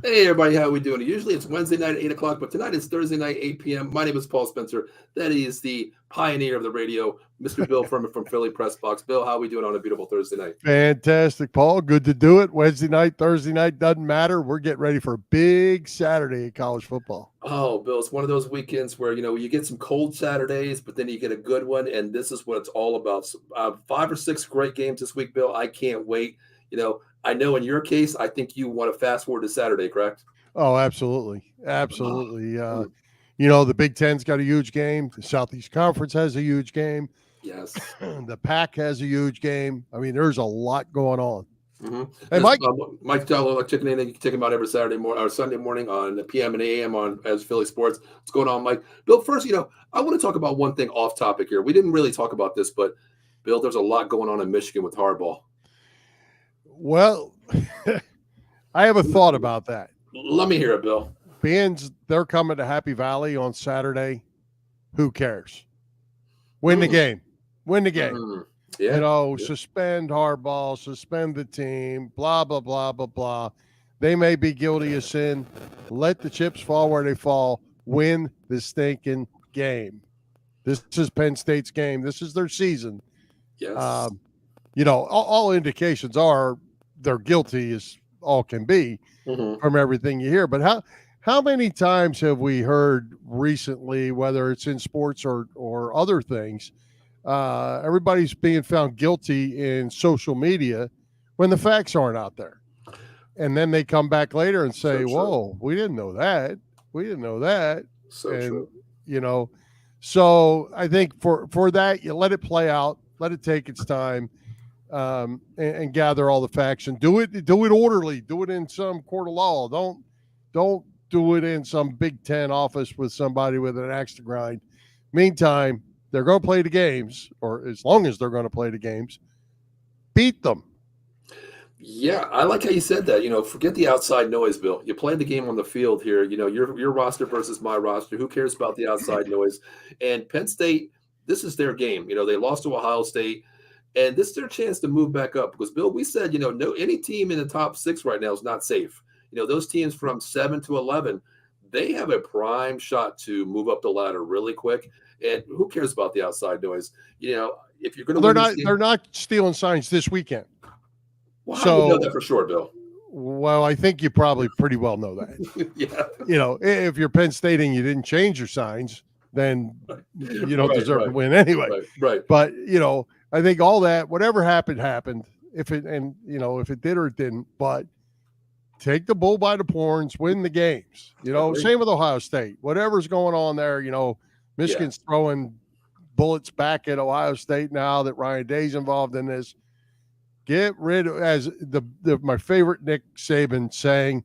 Hey everybody, how are we doing? Usually it's Wednesday night at 8 o'clock, but tonight is Thursday night, 8 p.m. My name is Paul Spencer. That is the pioneer of the radio, Mr. Bill Furman from Philly Press Box. Bill, how are we doing on a beautiful Thursday night? Fantastic, Paul. Good to do it. Wednesday night, Thursday night, doesn't matter. We're getting ready for a big Saturday in college football. Oh, Bill, it's one of those weekends where, you get some cold Saturdays, but then you get a good one, and this is what it's all about. So, 5 or 6 great games this week, Bill. I can't wait. I know in your case, I think you want to fast forward to Saturday, correct? Oh, absolutely. Absolutely. Mm, The Big Ten's got a huge game. The Southeast Conference has a huge game. yes. The Pac has a huge game. I mean, there's a lot going on. Mm-hmm. Hey, Mike. Mike Dello, Chicken In. You can check him out every Saturday morning or Sunday morning on the PM and AM on as Philly Sports. What's going on, Mike? Bill, first, I want to talk about one thing off topic here. We didn't really talk about this, but Bill, there's a lot going on in Michigan with hardball. Well, I have a thought about that. Let me hear it, Bill. Being they're coming to Happy Valley on Saturday, who cares? Win the game. Win the game. Yeah. Suspend hardball, suspend the team, blah, blah, blah, blah, blah. They may be guilty of sin. Let the chips fall where they fall. Win the stinking game. This is Penn State's game. This is their season. Yes. All indications are they're guilty as all can be from everything you hear. But how many times have we heard recently, whether it's in sports or other things, everybody's being found guilty in social media when the facts aren't out there? And then they come back later and say, whoa, we didn't know that. We didn't know that. True. So I think for that, you let it play out, let it take its time, and gather all the facts and do it orderly, do it in some court of law. Don't do it in some Big Ten office with somebody with an axe to grind. Meantime, they're going to play the games, or as long as they're going to play the games, beat them. Yeah, I like how you said that. Forget the outside noise, Bill. You play the game on the field here. Your roster versus my roster. Who cares about the outside noise? And Penn State, this is their game. They lost to Ohio State, and this is their chance to move back up. Because, Bill, we said, no any team in the top 6 right now is not safe. Those teams from 7 to 11, they have a prime shot to move up the ladder really quick. And who cares about the outside noise? If you're going to, they're not stealing signs this weekend. Well, how do you know that for sure, Bill? Well, I think you probably pretty well know that. Yeah. If you're Penn State and you didn't change your signs, then you don't deserve to win anyway. Right. But I think all that, whatever happened. If it did or it didn't, but take the bull by the horns, win the games. Same with Ohio State. Whatever's going on there, Michigan's throwing bullets back at Ohio State now that Ryan Day's involved in this. Get rid of, as my favorite Nick Saban saying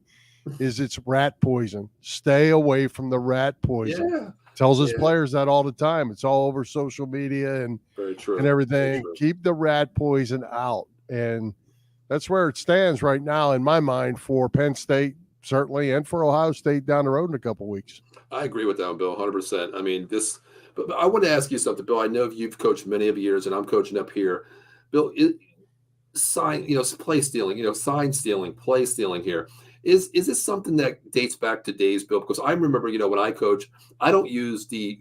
is, it's rat poison. Stay away from the rat poison. Yeah. Tells his players that all the time. It's all over social media and everything. Keep the rat poison out. And that's where it stands right now in my mind for Penn State, certainly, and for Ohio State down the road in a couple of weeks. I agree with that, Bill, 100%. I mean, but I want to ask you something, Bill. I know you've coached many of years, and I'm coaching up here. Bill, play stealing, sign stealing, play stealing here. Is this something that dates back to days, Bill? Because I remember, when I coach, I don't use the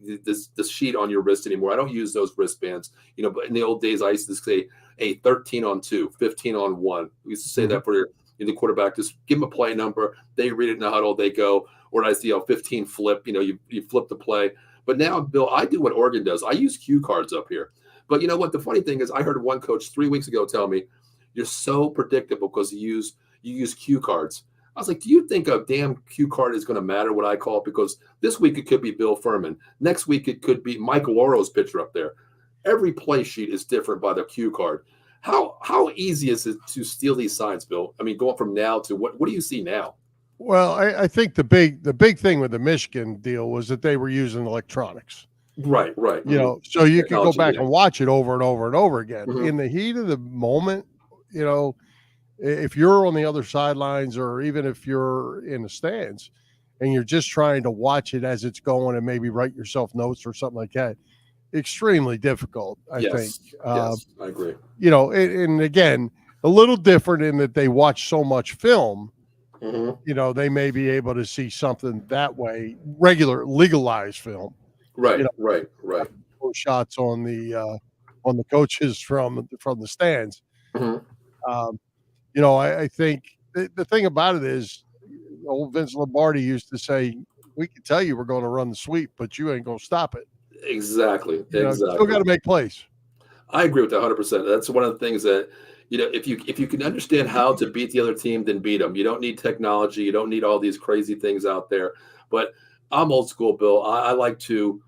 sheet on your wrist anymore. I don't use those wristbands. But in the old days, I used to say, hey, 13 on 2, 15 on 1. We used to say that for the quarterback. Just give them a play number. They read it in the huddle. They go. Or I see 15 flip. You flip the play. But now, Bill, I do what Oregon does. I use cue cards up here. But you know what? The funny thing is, I heard one coach 3 weeks ago tell me, you're so predictable because you use cue cards. I was like, do you think a damn cue card is going to matter what I call it? Because this week it could be Bill Furman. Next week it could be Mike Loro's picture up there. Every play sheet is different by the cue card. How easy is it to steal these signs, Bill? I mean, going from now to what do you see now? Well, I think the big thing with the Michigan deal was that they were using electronics. Right. So you can go back and watch it over and over and over again. In the heat of the moment, if you're on the other sidelines or even if you're in the stands and you're just trying to watch it as it's going and maybe write yourself notes or something like that, extremely difficult, I think. Yes, I agree. And again, a little different in that they watch so much film they may be able to see something that way, regular legalized film. Right, You know, right. shots on the coaches from the stands. Mm-hmm. I think the thing about it is, old Vince Lombardi used to say, "We can tell you we're going to run the sweep, but you ain't going to stop it." Exactly. You still got to make plays. I agree with that 100%. That's one of the things that, if you can understand how to beat the other team, then beat them. You don't need technology. You don't need all these crazy things out there. But I'm old school, Bill. I like to.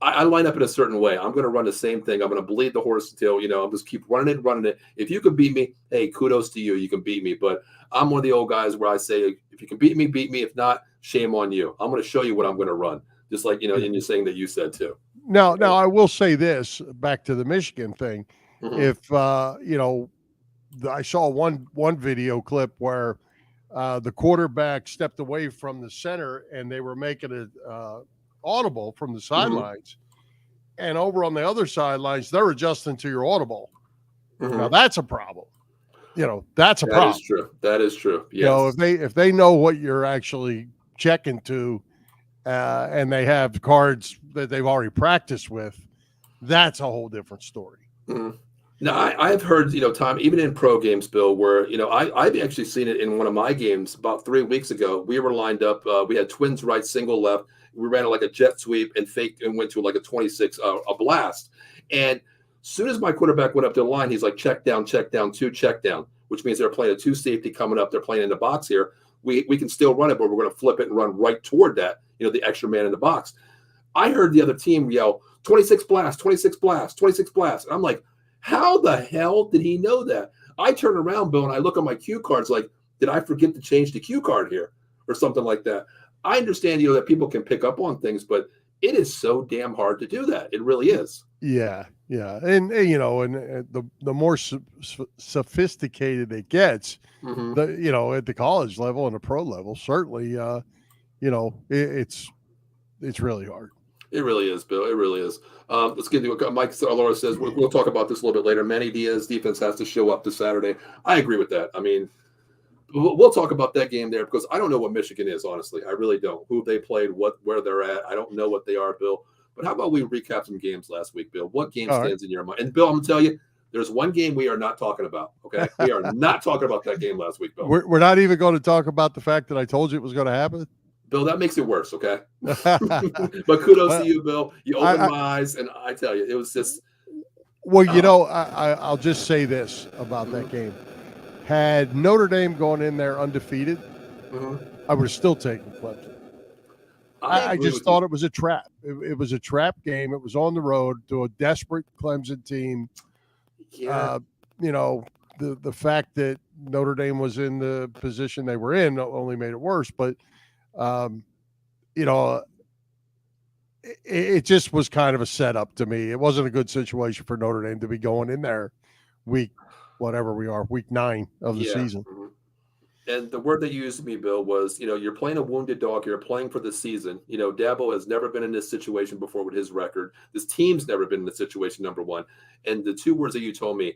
I line up in a certain way. I'm going to run the same thing. I'm going to bleed the horse until, I'm just keep running it. If you can beat me, hey, kudos to you. You can beat me. But I'm one of the old guys where I say, if you can beat me, beat me. If not, shame on you. I'm going to show you what I'm going to run. Just like, in your saying that you said too. Now, I will say this, back to the Michigan thing. Mm-hmm. If, I saw one video clip where the quarterback stepped away from the center and they were making it audible from the sidelines. And over on the other sidelines, they're adjusting to your audible. Now that's a problem. That's a problem. That is true. Yes. If they know what you're actually checking to, and they have cards that they've already practiced with, that's a whole different story. Now, I've heard, Tom, even in pro games, Bill, where, I've actually seen it in one of my games about 3 weeks ago. We were lined up. We had twins right, single left. We ran it like a jet sweep and faked and went to like a 26, a blast. And as soon as my quarterback went up to the line, he's like, check down, 2, check down, which means they're playing a 2 safety coming up. They're playing in the box here. We can still run it, but we're going to flip it and run right toward that, the extra man in the box. I heard the other team yell, 26 blast, 26 blast, 26 blast. And I'm like, how the hell did he know that? I turn around, Bill, and I look on my cue cards like, did I forget to change the cue card here or something like that? I understand, that people can pick up on things, but it is so damn hard to do that. It really is. Yeah. And the more sophisticated it gets, at the college level and the pro level, certainly, it's really hard. It really is, Bill. It really is. Let's get into it. Mike Laura says we'll talk about this a little bit later. Manny Diaz defense has to show up this Saturday. I agree with that. I mean, we'll talk about that game there because I don't know what Michigan is, honestly. I really don't. Who they played, where they're at. I don't know what they are, Bill. But how about we recap some games last week, Bill? What game stands in your mind? And Bill, I'm going to tell you, there's one game we are not talking about, okay? We are not talking about that game last week, Bill. We're not even going to talk about the fact that I told you it was going to happen? Bill, that makes it worse, okay? But kudos to you, Bill. You opened my eyes, and I tell you, it was just. Well, I'll just say this about that game. Had Notre Dame gone in there undefeated, I would have still taken Clemson. I just thought it was a trap. It was a trap game. It was on the road to a desperate Clemson team. Yeah. The fact that Notre Dame was in the position they were in only made it worse. But, it just was kind of a setup to me. It wasn't a good situation for Notre Dame to be going in there week 9 of the season. And the word that you used to me, Bill, was, you're playing a wounded dog. You're playing for the season. Dabo has never been in this situation before with his record. This team's never been in this situation, number one. And the 2 words that you told me,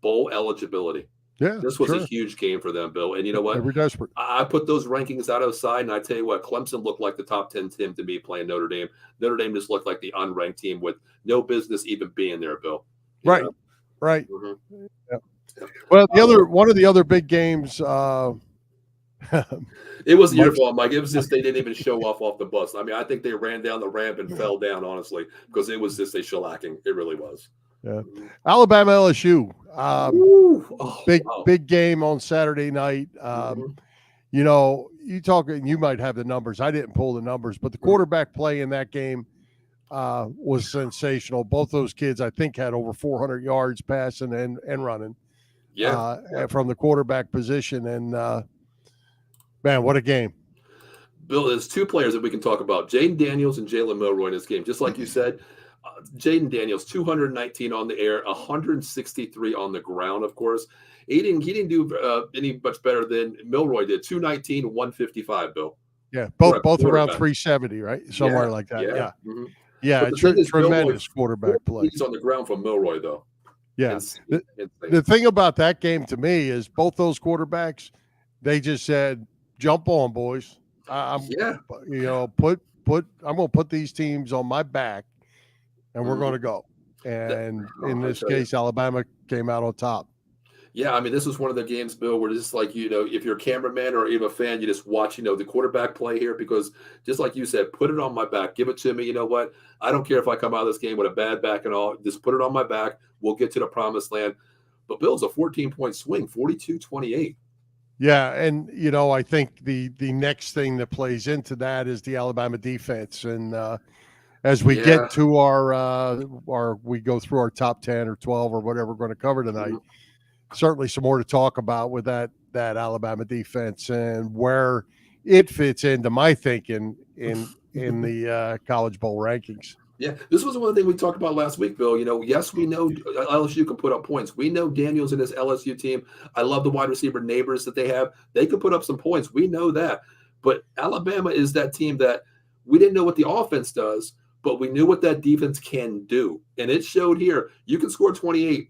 bowl eligibility. Yeah, this was a huge game for them, Bill. And you know what? They were desperate. I put those rankings out of sight, and I tell you what, Clemson looked like the top 10 team to me playing Notre Dame. Notre Dame just looked like the unranked team with no business even being there, Bill. Right. Yeah. Well, one of the other big games. It wasn't your fault, Mike. It was just they didn't even show off the bus. I mean, I think they ran down the ramp and fell down, honestly, because it was just a shellacking. It really was. Yeah. Alabama LSU. Big game on Saturday night. You might have the numbers. I didn't pull the numbers, but the quarterback play in that game was sensational. Both those kids, I think, had over 400 yards passing and running. From the quarterback position. And man, what a game. Bill, there's 2 players that we can talk about, Jaden Daniels and Jalen Milroy in this game. Just like you said, Jaden Daniels, 219 on the air, 163 on the ground, of course. He didn't do any much better than Milroy did, 219, 155, Bill. Yeah, both around 370, right? Somewhere like that. Yeah. Yeah, tremendous Milroy, quarterback play. He's on the ground from Milroy, though. Yeah. The thing about that game to me is both those quarterbacks, they just said, jump on, boys. I'm, Yeah. I'm going to put these teams on my back, and we're going to go. That, And oh, in I this tell you. case, Alabama came out on top. Yeah, I mean, this was one of the games, Bill, where just like, if you're a cameraman or even a fan, you just watch, the quarterback play here because just like you said, put it on my back, give it to me. You know what? I don't care if I come out of this game with a bad back and all, just put it on my back. We'll get to the promised land. But Bill's a 14-point swing, 42-28. Yeah, and I think the next thing that plays into that is the Alabama defense, and as we Yeah. get to our we go through our top 10 or 12 or whatever we're going to cover tonight, certainly some more to talk about with that Alabama defense and where it fits into my thinking in the college bowl rankings. Yeah, this was one of the things we talked about last week, Bill. Yes, we know LSU can put up points. We know Daniels and his LSU team. I love the wide receiver neighbors that they have. They could put up some points. We know that. But Alabama is that team that we didn't know what the offense does, but we knew what that defense can do. And it showed here. You can score 28,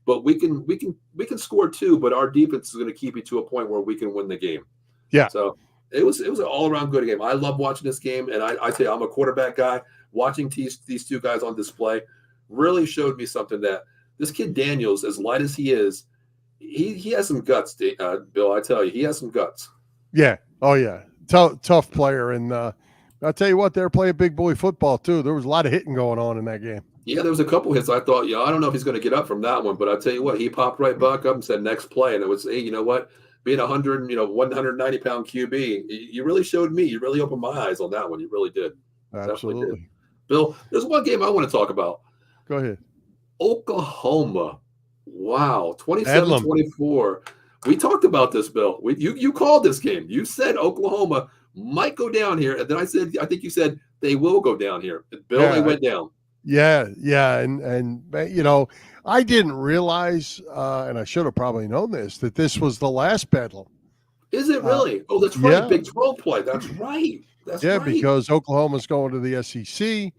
but we can score too, but our defense is going to keep you to a point where we can win the game. Yeah. So it was an all-around good game. I love watching this game, and I tell you, I'm a quarterback guy. Watching these two guys on display really showed me something that this kid Daniels, as light as he is, he has some guts, Bill. I tell you, he has some guts. Yeah. Oh, yeah. Tough player. And I'll tell you what, they're playing big boy football, too. There was a lot of hitting going on in that game. Yeah, there was a couple hits. I thought, I don't know if he's going to get up from that one, but I tell you what, he popped right back up and said, next play. And it was, hey, you know what? Being 190-pound QB, you really showed me. You really opened my eyes on that one. You really did. Absolutely. Did. Bill, there's one game I want to talk about. Go ahead. Oklahoma. Wow. 27-24. We talked about this, Bill. You called this game. You said Oklahoma might go down here. And then I think you said they will go down here. Bill, they went down. Yeah. And I didn't realize, and I should have probably known this, that this was the last Bedlam. Is it really? Oh, that's right. Yeah. Big 12 play. That's right. Because Oklahoma's going to the SEC.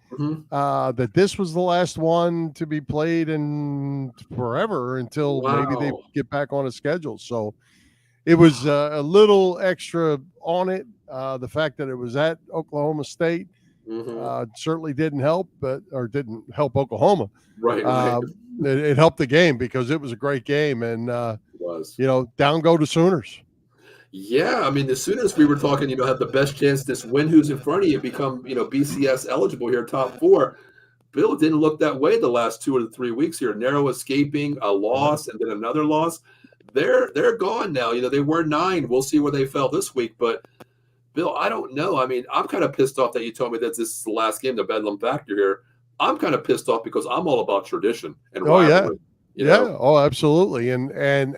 That this was the last one to be played in forever until maybe they get back on a schedule. So it was a little extra on it. The fact that it was at Oklahoma State certainly didn't help, didn't help Oklahoma. Right. It helped the game because it was a great game, and it was. Down go the Sooners. Yeah, I mean, as soon as we were talking, have the best chance to win who's in front of you, become, BCS eligible here, top 4. Bill didn't look that way the last 2 or 3 weeks here. Narrow escaping, a loss, and then another loss. They're gone now. They were 9. We'll see where they fell this week. But, Bill, I don't know. I mean, I'm kind of pissed off that you told me that this is the last game, the Bedlam factor here. I'm kind of pissed off because I'm all about tradition and rivalry. Yeah. Oh, absolutely. And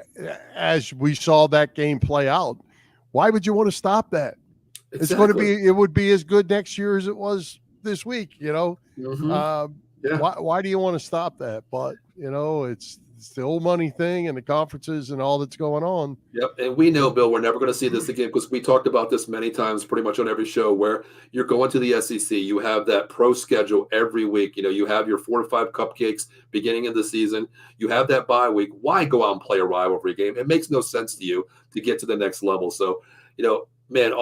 as we saw that game play out, why would you want to stop that? Exactly. It would be as good next year as it was this week, Yeah. Why do you want to stop that? But, it's the old money thing and the conferences and all that's going on. Yep. And we know, Bill, we're never going to see this again because we talked about this many times pretty much on every show where you're going to the SEC. You have that pro schedule every week. You have your 4 to 5 cupcakes beginning of the season. You have that bye week. Why go out and play a rivalry game? It makes no sense to you to get to the next level. So, man,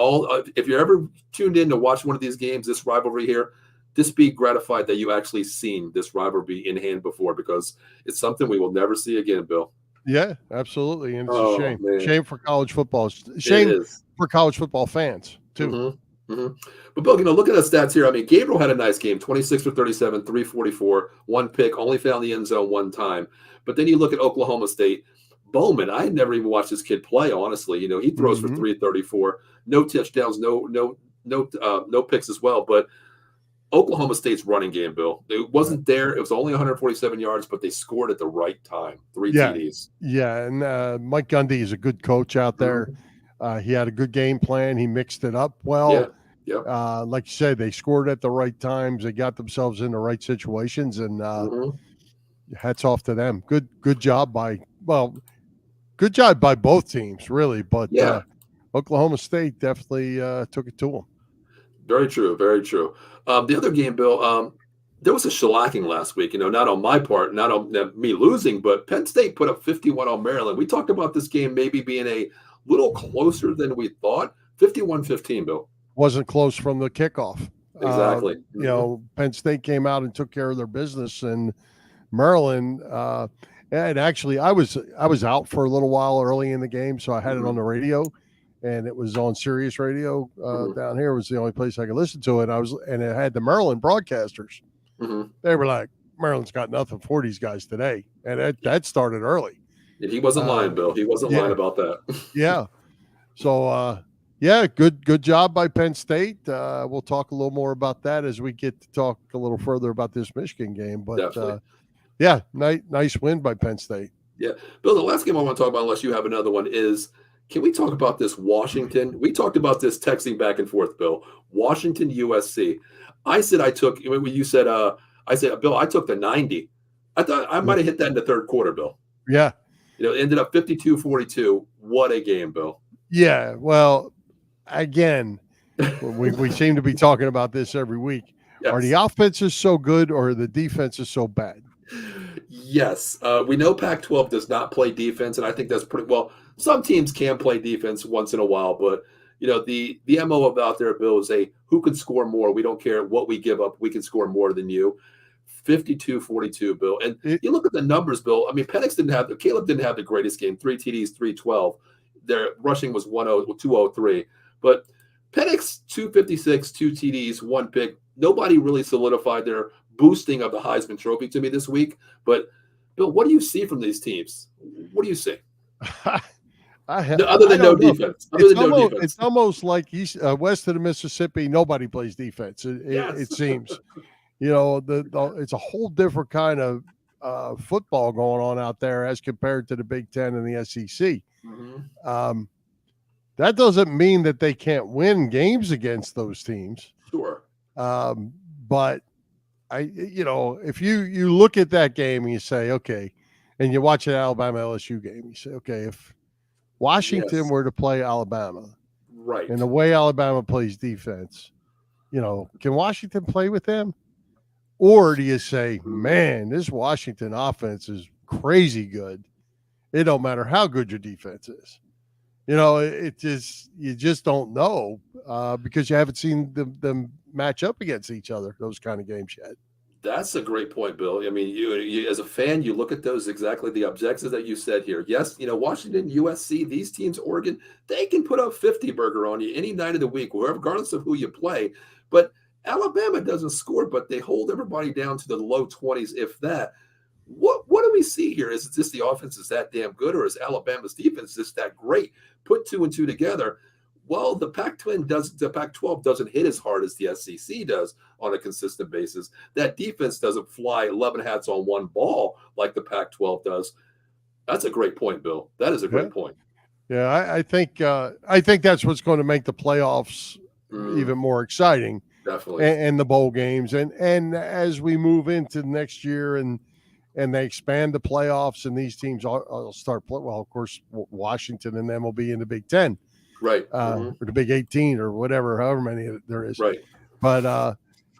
if you're ever tuned in to watch one of these games, this rivalry here, just be gratified that you actually seen this rivalry in hand before because it's something we will never see again, Bill. Yeah, absolutely. And it's a shame. Man. Shame for college football. Shame for college football fans, too. But, Bill, look at the stats here. I mean, Gabriel had a nice game, 26 for 37, 344, 1 pick, only found the end zone 1 time. But then you look at Oklahoma State. Bowman, I had never even watched this kid play, honestly. He throws for 334, no touchdowns, no picks as well. But Oklahoma State's running game, Bill, it wasn't there. It was only 147 yards, but they scored at the right time. 3 TDs. Yeah, and Mike Gundy is a good coach out there. He had a good game plan. He mixed it up well. Yeah. Like you said, they scored at the right times. They got themselves in the right situations, and hats off to them. Good job by both teams, really. But Oklahoma State definitely took it to them. Very true. Very true. The other game, Bill, there was a shellacking last week, not on my part, not on me losing, but Penn State put up 51 on Maryland. We talked about this game maybe being a little closer than we thought. 51-15, Bill. Wasn't close from the kickoff. Exactly. Penn State came out and took care of their business, and Maryland. And actually, I was out for a little while early in the game, so I had it on the radio, and it was on Sirius Radio down here. It was the only place I could listen to it. And it had the Maryland broadcasters. They were like, "Maryland's got nothing for these guys today," and that started early. And he wasn't lying, Bill. He wasn't lying about that. Yeah. So, good job by Penn State. We'll talk a little more about that as we get to talk a little further about this Michigan game. But nice win by Penn State. Yeah, Bill. The last game I want to talk about, unless you have another one, is can we talk about this Washington? We talked about this texting back and forth, Bill. Washington USC. I said I took when you said I said, Bill, I took the 90. I thought I might have hit that in the third quarter, Bill. Yeah. It ended up 52-42. What a game, Bill. Yeah. Well, again, we seem to be talking about this every week. Yes. Are the offenses so good or are the defenses so bad? Yes. We know Pac-12 does not play defense, and I think that's pretty well. Some teams can play defense once in a while, but the MO about there, Bill, is who can score more. We don't care what we give up. We can score more than you. 52-42, Bill. And you look at the numbers, Bill. I mean, Caleb didn't have the greatest game. 3 TDs, 312. Their rushing was 203. But Penix, 256, 2 TDs, 1 pick. Nobody really solidified their boosting of the Heisman Trophy to me this week. But, Bill, what do you see from these teams? What do you see? Other than no defense. It's almost like west of the Mississippi, nobody plays defense. It seems. It's a whole different kind of football going on out there as compared to the Big Ten and the SEC. That doesn't mean that they can't win games against those teams. Sure. But if you look at that game and you say, okay, and you watch an Alabama LSU game, you say, okay, if Washington were to play Alabama, right, and the way Alabama plays defense, can Washington play with them? Or do you say, man, this Washington offense is crazy good. It don't matter how good your defense is. You just don't know because you haven't seen them match up against each other, those kind of games yet. That's a great point, Bill. I mean, you as a fan, you look at those exactly the objectives that you said here. Yes, Washington, USC, these teams, Oregon, they can put up 50 burger on you any night of the week, regardless of who you play. But Alabama doesn't score, but they hold everybody down to the low 20s, if that. What do we see here? Is it just the offense is that damn good, or is Alabama's defense just that great? Put 2 and 2 together. Well, the Pac-12 doesn't hit as hard as the SEC does on a consistent basis. That defense doesn't fly 11 hats on one ball like the Pac-12 does. That's a great point, Bill. That is a great point. Yeah, I think that's what's going to make the playoffs even more exciting. Definitely. And the bowl games. And as we move into next year and they expand the playoffs and these teams will start – well, of course, Washington and them will be in the Big Ten. Right. Or the Big 18 or whatever, however many there is. Right. But,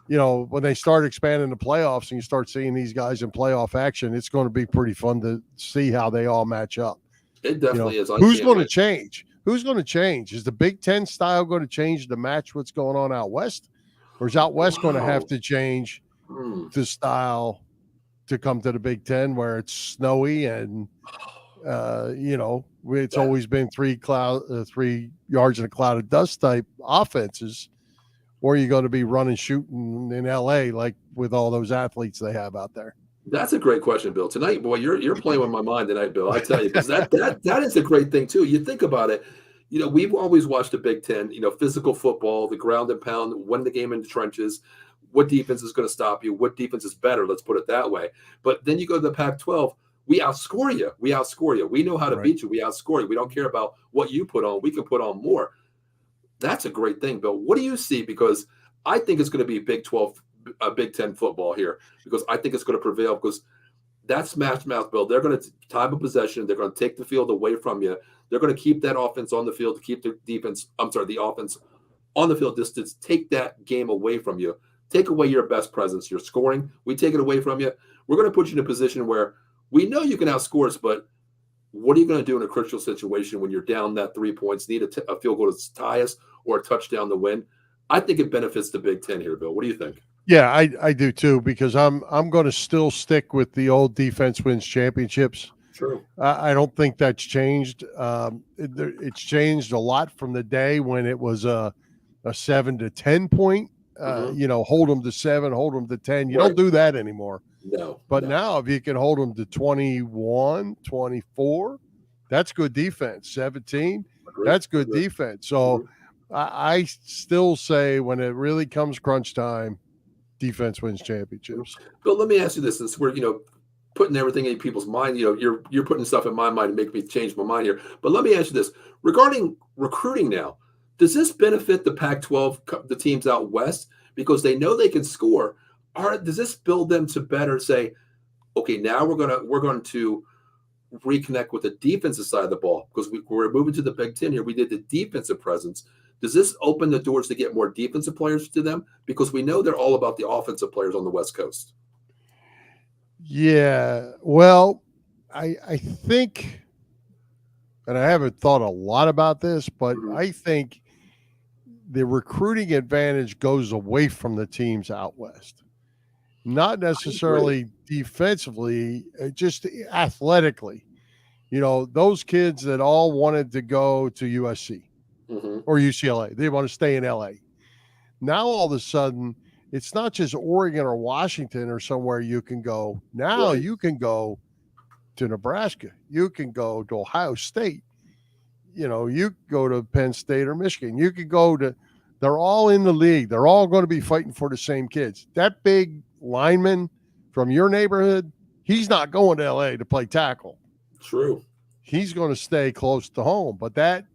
when they start expanding the playoffs and you start seeing these guys in playoff action, it's going to be pretty fun to see how they all match up. It definitely is. Who's going to change? Who's going to change? Is the Big Ten style going to change to match what's going on out west? Or is out west going to have to change the style to come to the Big Ten where it's snowy and, it's always been 3 yards in a cloud of dust type offenses, or are you going to be running, shooting in LA like with all those athletes they have out there? That's a great question, Bill. Tonight, boy, you're playing with my mind tonight, Bill. I tell you, because that is a great thing too. You think about it. We've always watched the Big Ten. Physical football, the ground and pound, win the game in the trenches. What defense is going to stop you? What defense is better? Let's put it that way. But then you go to the Pac-12. We outscore you. We know how to beat you. We outscore you. We don't care about what you put on. We can put on more. That's a great thing, Bill. What do you see? Because I think it's going to be Big 10 football here, because I think it's going to prevail, because that's smash mouth, Bill. They're going to time of possession. They're going to take the field away from you. They're going to keep that offense on the field to keep the offense on the field, just to take that game away from you. Take away your best presence, your scoring. We take it away from you. We're going to put you in a position where we know you can outscore us, but What are you going to do in a crucial situation when you're down that 3 points, need a field goal to tie us or a touchdown to win? I think it benefits the Big Ten here, Bill. What do you think? Yeah, I do too, because I'm going to still stick with the old defense wins championships. True. I don't think that's changed. It's changed a lot from the day when it was a 7 to 10 point. Hold them to 7, hold them to 10. You don't do that anymore. No. But now if you can hold them to 21, 24, that's good defense. 17, that's good defense. So I still say when it really comes crunch time, defense wins championships. But let me ask you this: since we're putting everything in people's mind, you're putting stuff in my mind to make me change my mind here. But let me ask you this: regarding recruiting now, does this benefit the Pac-12, the teams out west, because they know they can score? Or does this build them to better say, okay, now we're going to reconnect with the defensive side of the ball because we're moving to the Big Ten here. We did the defensive presence. Does this open the doors to get more defensive players to them? Because we know they're all about the offensive players on the West Coast. Yeah, well, I think, and I haven't thought a lot about this, but I think the recruiting advantage goes away from the teams out west. Not necessarily defensively, just athletically. Those kids that all wanted to go to USC or UCLA, they want to stay in LA. Now, all of a sudden, it's not just Oregon or Washington or somewhere you can go. Now you can go to Nebraska. You can go to Ohio State. You go to Penn State or Michigan. You could go to – they're all in the league. They're all going to be fighting for the same kids. That big lineman from your neighborhood, he's not going to L.A. to play tackle. True. He's going to stay close to home. But that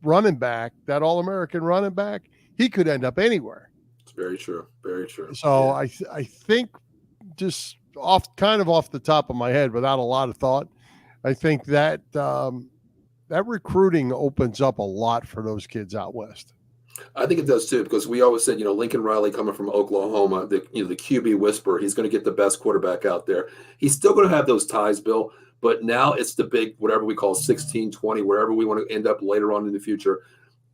running back, that All-American running back, he could end up anywhere. It's very true. Very true. So I think just off the top of my head without a lot of thought, I think that that recruiting opens up a lot for those kids out west. I think it does too, because we always said, Lincoln Riley coming from Oklahoma, the QB whisperer, he's going to get the best quarterback out there. He's still going to have those ties, Bill, but now it's the big, whatever we call 16, 20, wherever we want to end up later on in the future.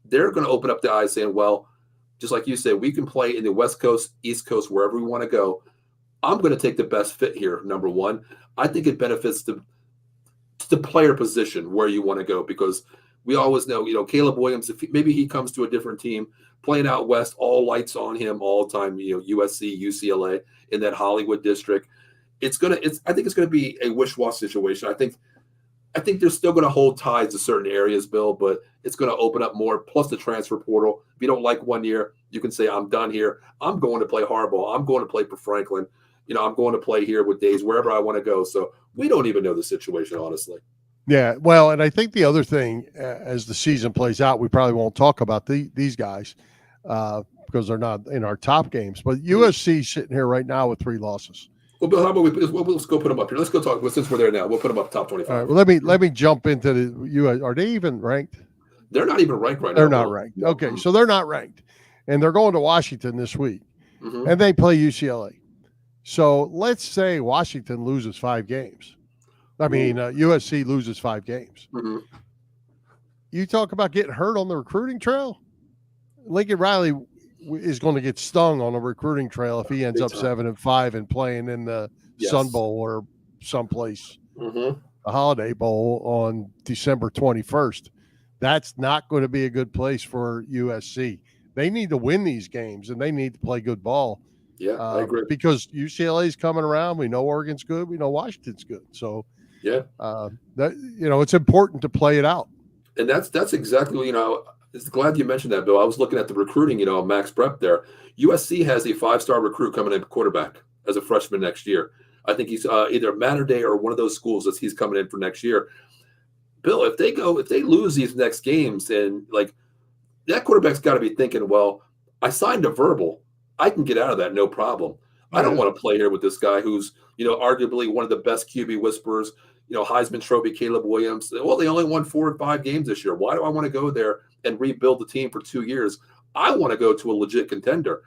They're going to open up the eyes saying, well, just like you said, we can play in the West Coast, East Coast, wherever we want to go. I'm going to take the best fit here, number one. I think it benefits the player position where you want to go, because we always know, Caleb Williams, if maybe he comes to a different team, playing out west, all lights on him all the time, USC, UCLA, in that Hollywood district. I think it's going to be a wish-wash situation. I think they're still going to hold ties to certain areas, Bill, but it's going to open up more, plus the transfer portal. If you don't like 1 year, you can say, I'm done here. I'm going to play hardball. I'm going to play for Franklin. I'm going to play here with Days, wherever I want to go. So we don't even know the situation, honestly. Yeah, well, and I think the other thing, as the season plays out, we probably won't talk about these guys because they're not in our top games. But USC sitting here right now with 3 losses. Well, Bill, how about let's go put them up here. Let's go talk. Since we're there now, we'll put them up top 25. All right, well, let me jump into the US. Are they even ranked? They're not even ranked right now. They're not ranked. Okay, so they're not ranked, and they're going to Washington this week, and they play UCLA. So let's say Washington loses 5 games. USC loses 5 games. You talk about getting hurt on the recruiting trail. Lincoln Riley is going to get stung on a recruiting trail if he ends up 7-5 and playing in the Sun Bowl or someplace, the Holiday Bowl on December 21st. That's not going to be a good place for USC. They need to win these games, and they need to play good ball. Yeah, I agree. Because UCLA is coming around. We know Oregon's good. We know Washington's good. So, it's important to play it out. And that's exactly, it's glad you mentioned that, Bill. I was looking at the recruiting, Max Prep there. USC has a 5-star recruit coming in quarterback as a freshman next year. I think he's either Mater Dei or one of those schools that he's coming in for next year. Bill, if they lose these next games, and that quarterback's got to be thinking, well, I signed a verbal. I can get out of that, no problem. I don't want to play here with this guy who's, arguably one of the best QB whisperers, Heisman Trophy, Caleb Williams. Well, they only won 4 or 5 games this year. Why do I want to go there and rebuild the team for 2 years? I want to go to a legit contender.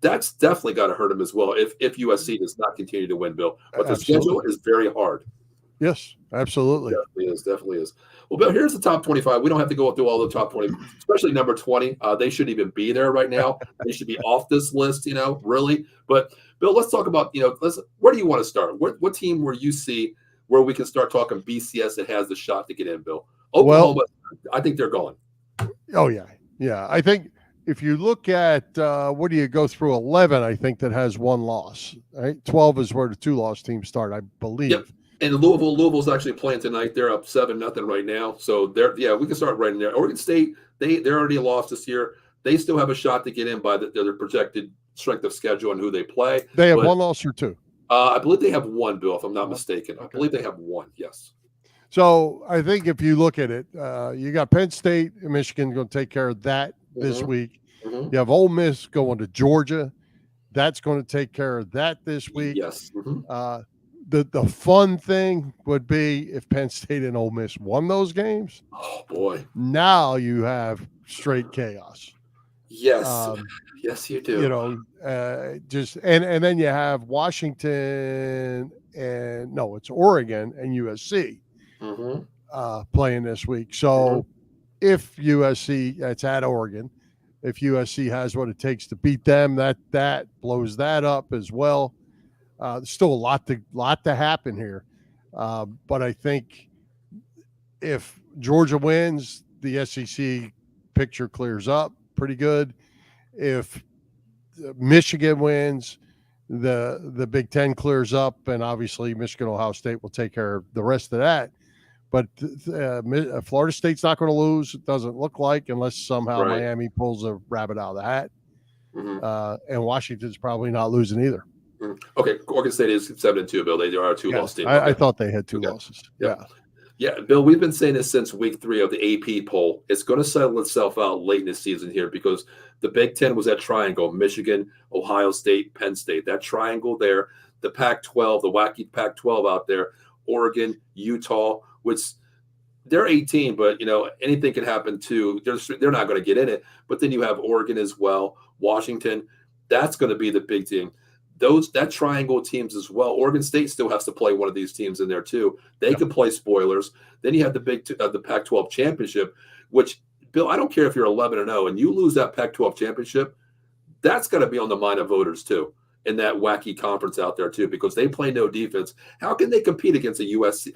That's definitely got to hurt him as well if USC does not continue to win, Bill. But the schedule is very hard. Yes, absolutely. Definitely is. Well, Bill, here's the top 25. We don't have to go through all the top 20, especially number 20. They shouldn't even be there right now. They should be off this list, really. But Bill, let's talk about, where do you want to start? What team where you see where we can start talking BCS that has the shot to get in, Bill? Well, Oklahoma, I think they're going. oh yeah. Yeah. I think if you look at what do you go through 11, I think that has one loss, right? 12 is where the 2-loss teams start, I believe. Yep. And Louisville's actually playing tonight. They're up 7-0 right now. So we can start right in there. Oregon State, they're already lost this year. They still have a shot to get in by their projected strength of schedule and who they play. They have one loss or two. I believe they have one, Bill, if I'm not mistaken. Okay. I believe they have one, yes. So I think if you look at it, you got Penn State and Michigan going to take care of that this week. Mm-hmm. You have Ole Miss going to Georgia. That's going to take care of that this week. Yes. Mm-hmm. The fun thing would be if Penn State and Ole Miss won those games. Oh, boy. Now you have straight chaos. Yes. Yes, you do. And then you have Washington it's Oregon and USC playing this week. So if USC, it's at Oregon, if USC has what it takes to beat them, that blows that up as well. There's still a lot to happen here. But I think if Georgia wins, the SEC picture clears up pretty good. If Michigan wins, the Big Ten clears up, and obviously Michigan, Ohio State will take care of the rest of that. But Florida State's not going to lose. It doesn't look like, unless somehow Miami pulls a rabbit out of the hat. And Washington's probably not losing either. Okay, Oregon State is 7-2, Bill. They are a 2-loss team. I thought they had 2 losses. Yeah, Bill, we've been saying this since week 3 of the AP poll. It's going to settle itself out late in the season here because the Big Ten was that triangle: Michigan, Ohio State, Penn State. That triangle there, the Pac-12, the wacky Pac-12 out there, Oregon, Utah, which they're 18, but anything can happen too. They're not going to get in it. But then you have Oregon as well, Washington. That's going to be the big team. That triangle teams as well. Oregon State still has to play one of these teams in there too. They could play spoilers. Then you have the the Pac-12 championship, which, Bill, I don't care if you're 11-0 and you lose that Pac-12 championship, that's got to be on the mind of voters too in that wacky conference out there too, because they play no defense. How can they compete against a USC,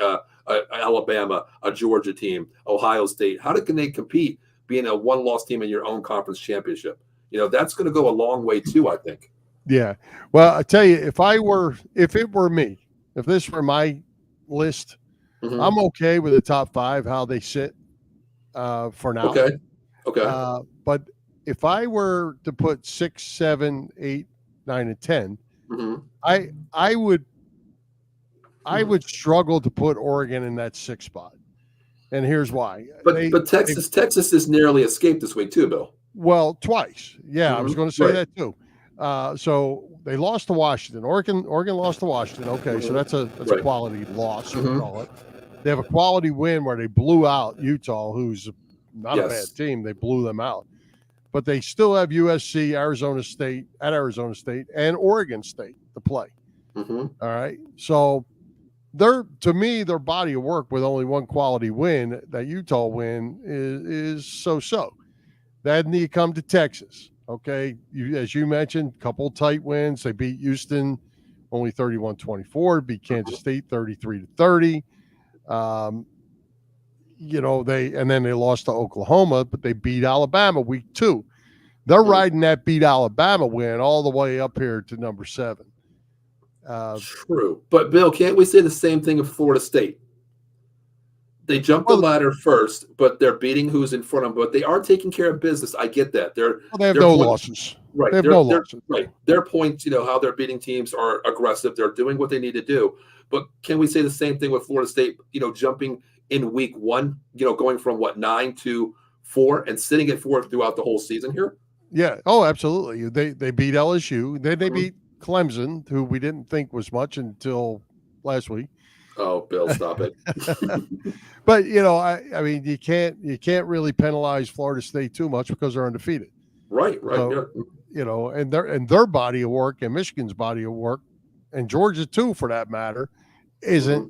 Alabama, a Georgia team, Ohio State? How can they compete being a one-loss team in your own conference championship? That's going to go a long way too, I think. Yeah. Well, I tell you, if it were me, if this were my list, I'm okay with the top 5, how they sit for now. Okay. But if I were to put 6, 7, 8, 9, and 10, I would struggle to put Oregon in that 6th spot. And here's why. But Texas is narrowly escaped this week too, Bill. Well, twice. Yeah, I was going to say that too. So they lost to Washington. Oregon lost to Washington. Okay, so that's a quality loss, we call it. They have a quality win where they blew out Utah, who's not a bad team. They blew them out. But they still have USC, Arizona State, and Oregon State to play. All right. So to me, their body of work with only one quality win, that Utah win, is so-so. Then you come to Texas. Okay, as you mentioned, a couple tight wins. They beat Houston only 31-24, beat Kansas State 33-30. Then they lost to Oklahoma, but they beat Alabama week 2. They're riding that beat Alabama win all the way up here to number 7. True. But, Bill, can't we say the same thing of Florida State? They jumped the ladder first, but they're beating who's in front of them. But they are taking care of business. I get that. They have no losses. Right. They have no losses. Right. Their points, how they're beating teams are aggressive. They're doing what they need to do. But can we say the same thing with Florida State, jumping in week 1, going from 9 to 4 and sitting at 4 throughout the whole season here? Yeah. Oh, absolutely. They beat LSU. Then they beat Clemson, who we didn't think was much until last week. Oh, Bill, stop it. But I mean, you can't really penalize Florida State too much because they're undefeated. Right. So, and their body of work and Michigan's body of work and Georgia too, for that matter, isn't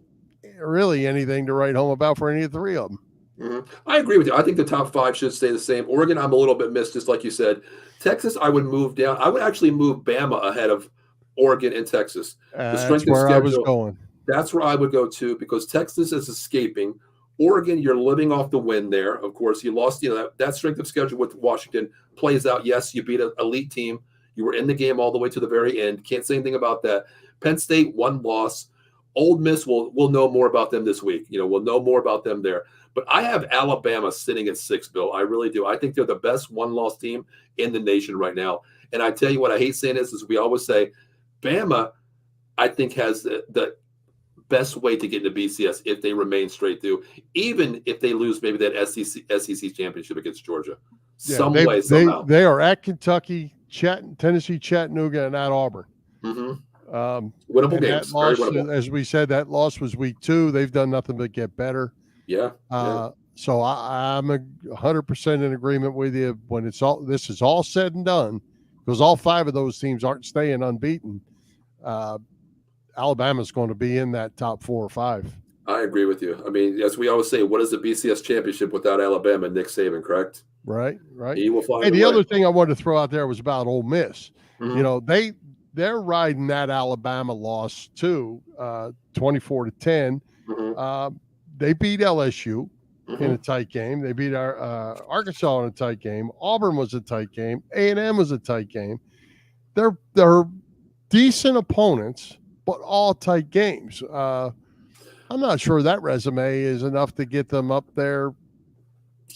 really anything to write home about for any of three of them. I agree with you. I think the top 5 should stay the same. Oregon, I'm a little bit missed, just like you said. Texas, I would move down. I would actually move Bama ahead of Oregon and Texas. The That's strength of where I was schedule, going. that's where I would go to, because Texas is escaping. Oregon, you're living off the win there. Of course, you lost, that strength of schedule with Washington plays out. Yes, you beat an elite team. You were in the game all the way to the very end. Can't say anything about that. Penn State, 1 loss. Old Miss, we'll know more about them this week. We'll know more about them there. But I have Alabama sitting at 6, Bill. I really do. I think they're the best 1-loss team in the nation right now. And I tell you what, I hate saying this, is we always say, Bama, I think, has the best way to get into BCS if they remain straight through, even if they lose maybe that SEC championship against Georgia. Yeah, somehow. They are at Kentucky, Tennessee, Chattanooga, and at Auburn. Winnable games. Loss, very winnable. as we said, that loss was week 2. They've done nothing but get better. Yeah. So I'm 100% in agreement with you. When this is all said and done, because all 5 of those teams aren't staying unbeaten, Alabama's going to be in that top 4 or 5. I agree with you. I mean, as we always say, what is the BCS championship without Alabama and Nick Saban, correct? Right. He will find the other thing I wanted to throw out there was about Ole Miss. Mm-hmm. They're riding that Alabama loss too, 24-10. Mm-hmm. They beat LSU in a tight game. They beat Arkansas in a tight game. Auburn was a tight game. A&M was a tight game. They're decent opponents, but all tight games. I'm not sure that resume is enough to get them up there.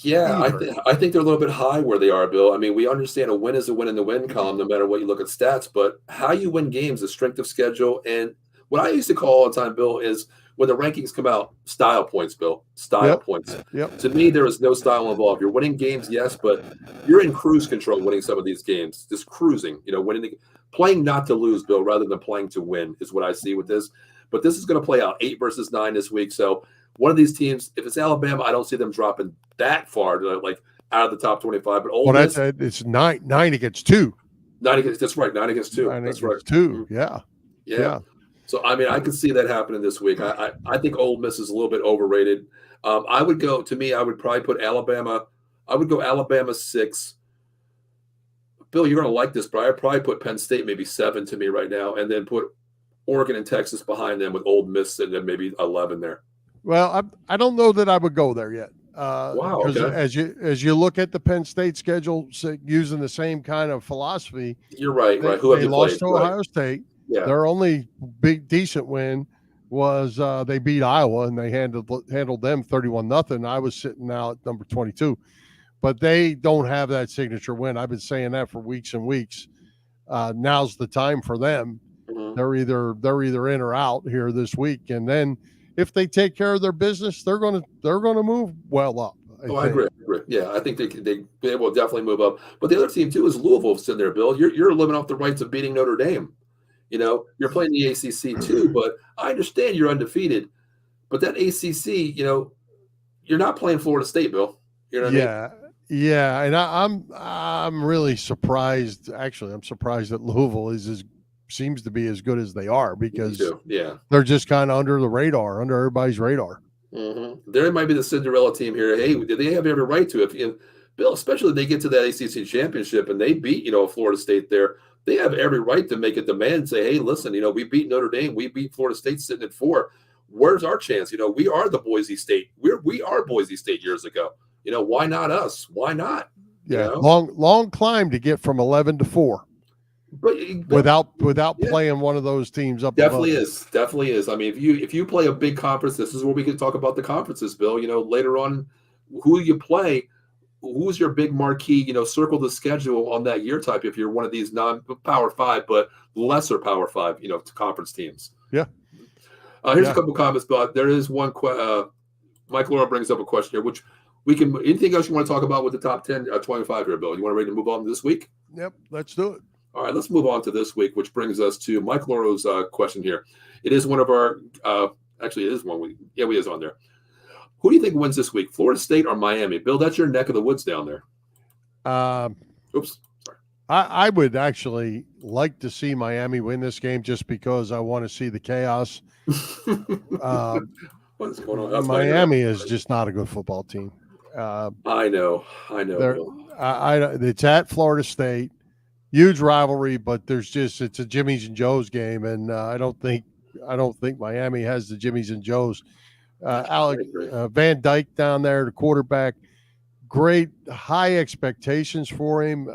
Yeah, I think they're a little bit high where they are, Bill. I mean, we understand a win is a win in the win column, no matter what you look at stats, but how you win games is strength of schedule. And what I used to call all the time, Bill, is when the rankings come out, style points, Bill. Style points. Yep. To me, there is no style involved. You're winning games, yes, but you're in cruise control winning some of these games. Just cruising, playing not to lose, Bill, rather than playing to win is what I see with this. But this is going to play out 8 versus 9 this week. So one of these teams, if it's Alabama, I don't see them dropping that far, like out of the top 25. But Ole Miss, it's 9 against 2. 9 against, that's right, 9 against 2. That's right. 2. Yeah. So I mean, I could see that happening this week. I think Ole Miss is a little bit overrated. I would probably put Alabama. I would go Alabama 6. Bill, you're going to like this, but I'd probably put Penn State maybe 7 to me right now, and then put Oregon and Texas behind them with Ole Miss and then maybe 11 there. Well, I don't know that I would go there yet. Wow. Okay. As you look at the Penn State schedule, using the same kind of philosophy, you're right. Who have they you lost played? to Ohio State. Yeah. Their only decent win was they beat Iowa and they handled them 31-0. I was sitting now at number 22, but they don't have that signature win. I've been saying that for weeks and weeks. Now's the time for them. Mm-hmm. They're either in or out here this week, and then if they take care of their business, they're gonna move well up. I agree. Yeah, I think they will definitely move up. But the other team too is Louisville sitting there, Bill. You're living off the rights of beating Notre Dame. You're playing the ACC too, but I understand you're undefeated. But that ACC, you're not playing Florida State, Bill. You know what I mean? Yeah, and I'm really surprised. Actually, I'm surprised that Louisville seems to be as good as they are, because they're just kind of under everybody's radar. Mm-hmm. There might be the Cinderella team here. Hey, they have every right to. If Bill, especially if they get to that ACC championship and they beat Florida State there, they have every right to make a demand and say, hey, listen, we beat Notre Dame, we beat Florida State sitting at 4. Where's our chance? We are the Boise State. We are Boise State years ago. Why not us? Why not? Yeah, long climb to get from 11 to 4. But without playing one of those teams up. Definitely is. I mean, if you play a big conference, this is where we can talk about the conferences, Bill. Later on, who you play, who's your big marquee, circle the schedule on that year type if you're one of these non-Power 5 but lesser Power 5, conference teams. Yeah. Here's a couple comments, but there is one Mike Laura brings up a question here, which we can. Anything else you want to talk about with the top 10, 25 here, Bill? You want to ready to move on to this week? Yep, let's do it. All right, let's move on to this week, which brings us to Mike Loro's question here. It is one of our actually, it is one we is on there. Who do you think wins this week, Florida State or Miami? Bill, that's your neck of the woods down there. Oops. Sorry. I would actually like to see Miami win this game just because I want to see the chaos. What's going on? That's my internet. Miami is just not a good football team. I know, They're Bill. it's at Florida State, huge rivalry, but it's a Jimmy's and Joe's game, and I don't think Miami has the Jimmy's and Joe's. I agree. Van Dyke down there, the quarterback, great high expectations for him.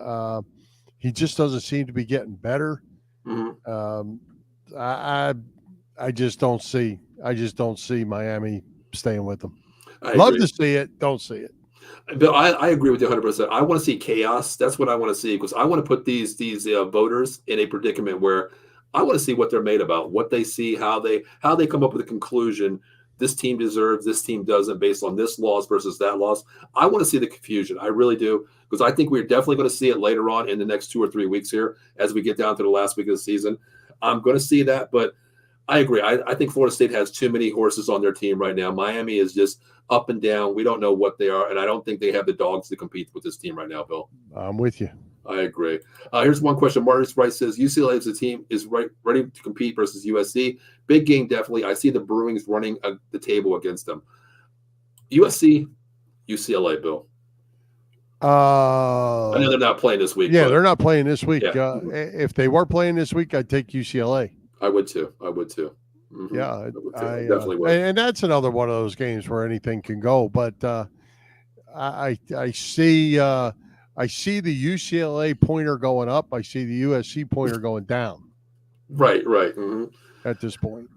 He just doesn't seem to be getting better. Mm-hmm. I just don't see Miami staying with them. I Love agree. to see it, don't see it. Bill, I agree with you 100%. I want to see chaos. That's what I want to see because I want to put these voters in a predicament where I want to see what they're made about, what they see, how they come up with a conclusion. This team deserves, this team doesn't, based on this loss versus that loss. I want to see the confusion. I really do, because I think we're definitely going to see it later on in the next 2 or 3 weeks here as we get down to the last week of the season. I'm going to see that, but I agree. I think Florida State has too many horses on their team right now. Miami is just up and down. We don't know what they are, and I don't think they have the dogs to compete with this team right now, Bill. I'm with you. I agree. Here's one question. Marcus Wright says, UCLA as a team is ready to compete versus USC. Big game, definitely. I see the Bruins running the table against them. USC, UCLA, Bill. I know they're not playing this week. Yeah, they're not playing this week. Yeah. If they were playing this week, I'd take UCLA. I would too. Mm-hmm. Yeah, I definitely would. And that's another one of those games where anything can go. But I see the UCLA pointer going up. I see the USC pointer going down. Right. Mm-hmm. At this point.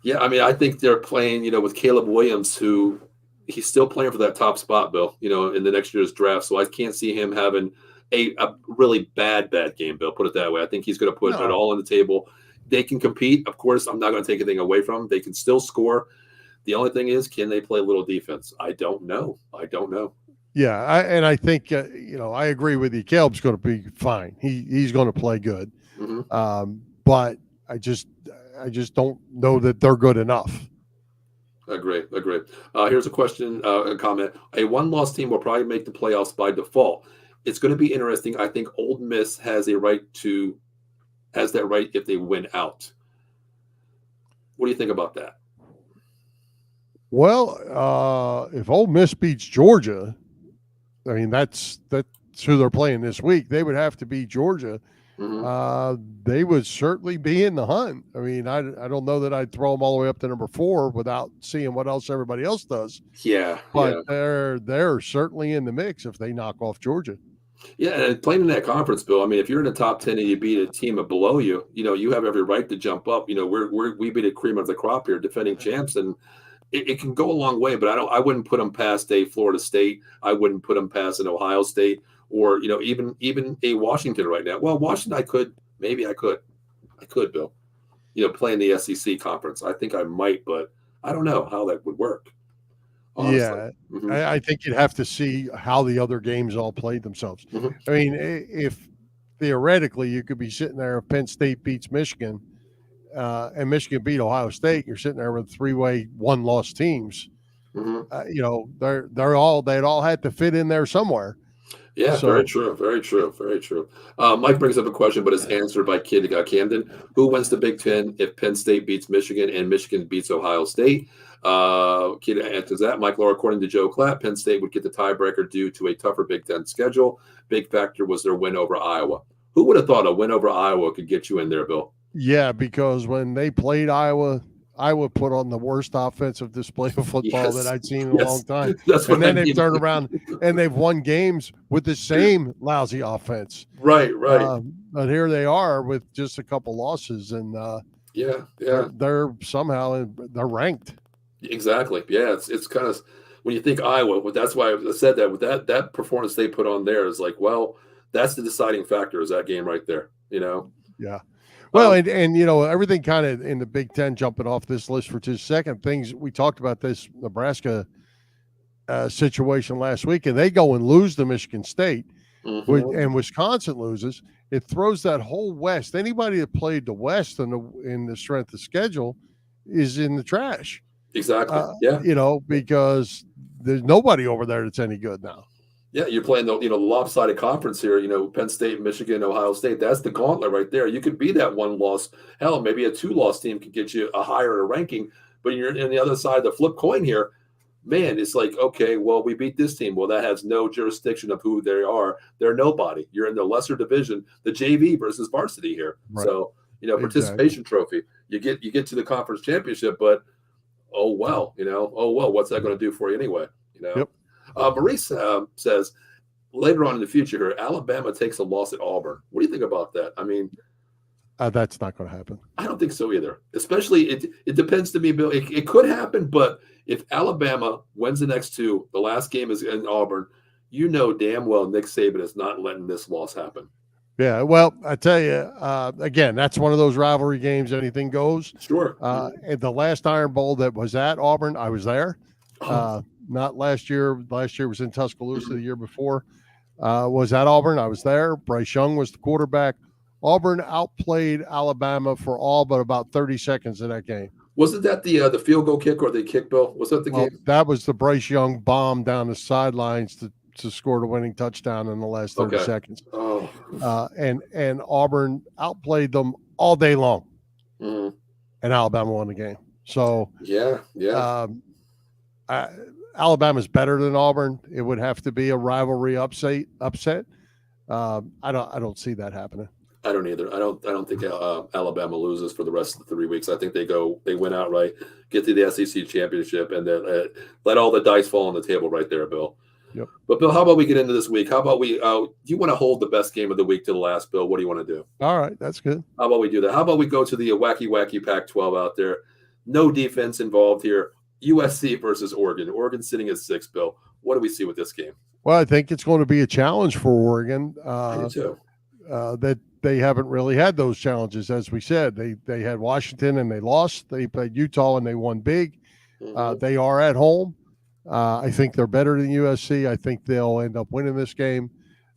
Yeah, I mean, I think they're playing, with Caleb Williams, who he's still playing for that top spot, Bill, in the next year's draft. So I can't see him having a really bad game, Bill, put it that way. I think he's going to put it all on the table. They can compete. Of course, I'm not going to take anything away from them. They can still score. The only thing is, can they play a little defense? I don't know. Yeah, I think, I agree with you. Caleb's going to be fine. He's going to play good. Mm-hmm. But I just don't know that they're good enough. Agree. Here's a question, a comment. A one-loss team will probably make the playoffs by default. It's going to be interesting. I think Ole Miss has that right if they win out. What do you think about that? Well, if Ole Miss beats Georgia, I mean that's who they're playing this week. They would have to beat Georgia. Mm-hmm. They would certainly be in the hunt. I mean, I don't know that I'd throw them all the way up to number 4 without seeing what else everybody else does. Yeah, but they're certainly in the mix if they knock off Georgia. Yeah, and playing in that conference, Bill. I mean, if you're in the top 10 and you beat a team below you, you have every right to jump up. We beat a cream of the crop here, defending champs, and it can go a long way. But I wouldn't put them past a Florida State. I wouldn't put them past an Ohio State. Or even a Washington right now. Well, Washington, I could, Bill. Playing the SEC conference. I think I might, but I don't know how that would work. Honestly. Yeah, mm-hmm. I think you'd have to see how the other games all played themselves. Mm-hmm. I mean, if theoretically you could be sitting there if Penn State beats Michigan and Michigan beat Ohio State, you're sitting there with 3-way one-loss teams. Mm-hmm. They'd all had to fit in there somewhere. Yeah, very true. Mike brings up a question, but it's answered by Kid Camden. Who wins the Big Ten if Penn State beats Michigan and Michigan beats Ohio State? Kid answers that. Mike Law, according to Joe Clapp, Penn State would get the tiebreaker due to a tougher Big Ten schedule. Big factor was their win over Iowa. Who would have thought a win over Iowa could get you in there, Bill? Yeah, because when they played Iowa put on the worst offensive display of football that I'd seen in a long time. And then they've turned around and they've won games with the same lousy offense. Right. But here they are with just a couple losses, and they're somehow they're ranked. Exactly. Yeah, it's kind of when you think Iowa. That's why I said that with that performance they put on there is like, well, that's the deciding factor is that game right there. Yeah. Well, and everything kind of in the Big Ten, jumping off this list for just a second, things we talked about this Nebraska situation last week, and they go and lose to Michigan State, mm-hmm. and Wisconsin loses. It throws that whole West. Anybody that played the West in the strength of schedule is in the trash. Exactly. Because there's nobody over there that's any good now. Yeah, you're playing the lopsided conference here. Penn State, Michigan, Ohio State. That's the gauntlet right there. You could be that one loss. Hell, maybe a 2-loss team could get you a higher ranking. But you're in the other side of the flip coin here. Man, it's like, okay, well, we beat this team. Well, that has no jurisdiction of who they are. They're nobody. You're in the lesser division, the JV versus varsity here. Right. So, participation trophy. You get to the conference championship, but what's that going to do for you anyway? Yep. Maurice says later on in the future here, Alabama takes a loss at Auburn. What do you think about that? I mean, that's not going to happen. I don't think so either. Especially, it depends to me, Bill. It could happen, but if Alabama wins the next two, the last game is in Auburn, damn well Nick Saban is not letting this loss happen. Yeah, well, I tell you, again, that's one of those rivalry games. Anything goes. Sure. At the last Iron Bowl that was at Auburn, I was there. Not last year. Last year was in Tuscaloosa. The year before was at Auburn. I was there. Bryce Young was the quarterback. Auburn outplayed Alabama for all but about 30 seconds in that game. Wasn't that the field goal kick or the kick, Bill? Was that the game? That was the Bryce Young bomb down the sidelines to score the winning touchdown in the last 30 seconds. Oh. And Auburn outplayed them all day long. Mm-hmm. And Alabama won the game. So yeah. Alabama's better than Auburn. It would have to be a rivalry upset. I don't see that happening. I don't either. I don't think Alabama loses for the rest of the 3 weeks. I think they win outright, get to the SEC championship, and then let all the dice fall on the table right there, Bill. Yep. But Bill, how about we get into this week? How about we? Do you want to hold the best game of the week to the last, Bill? What do you want to do? All right, that's good. How about we do that? How about we go to the wacky Pac-12 out there? No defense involved here. USC versus Oregon. Oregon sitting at 6, Bill. What do we see with this game? Well, I think it's going to be a challenge for Oregon. I do too. That they haven't really had those challenges, as we said. They had Washington and they lost. They played Utah and they won big. Mm-hmm. They are at home. I think they're better than USC. I think they'll end up winning this game.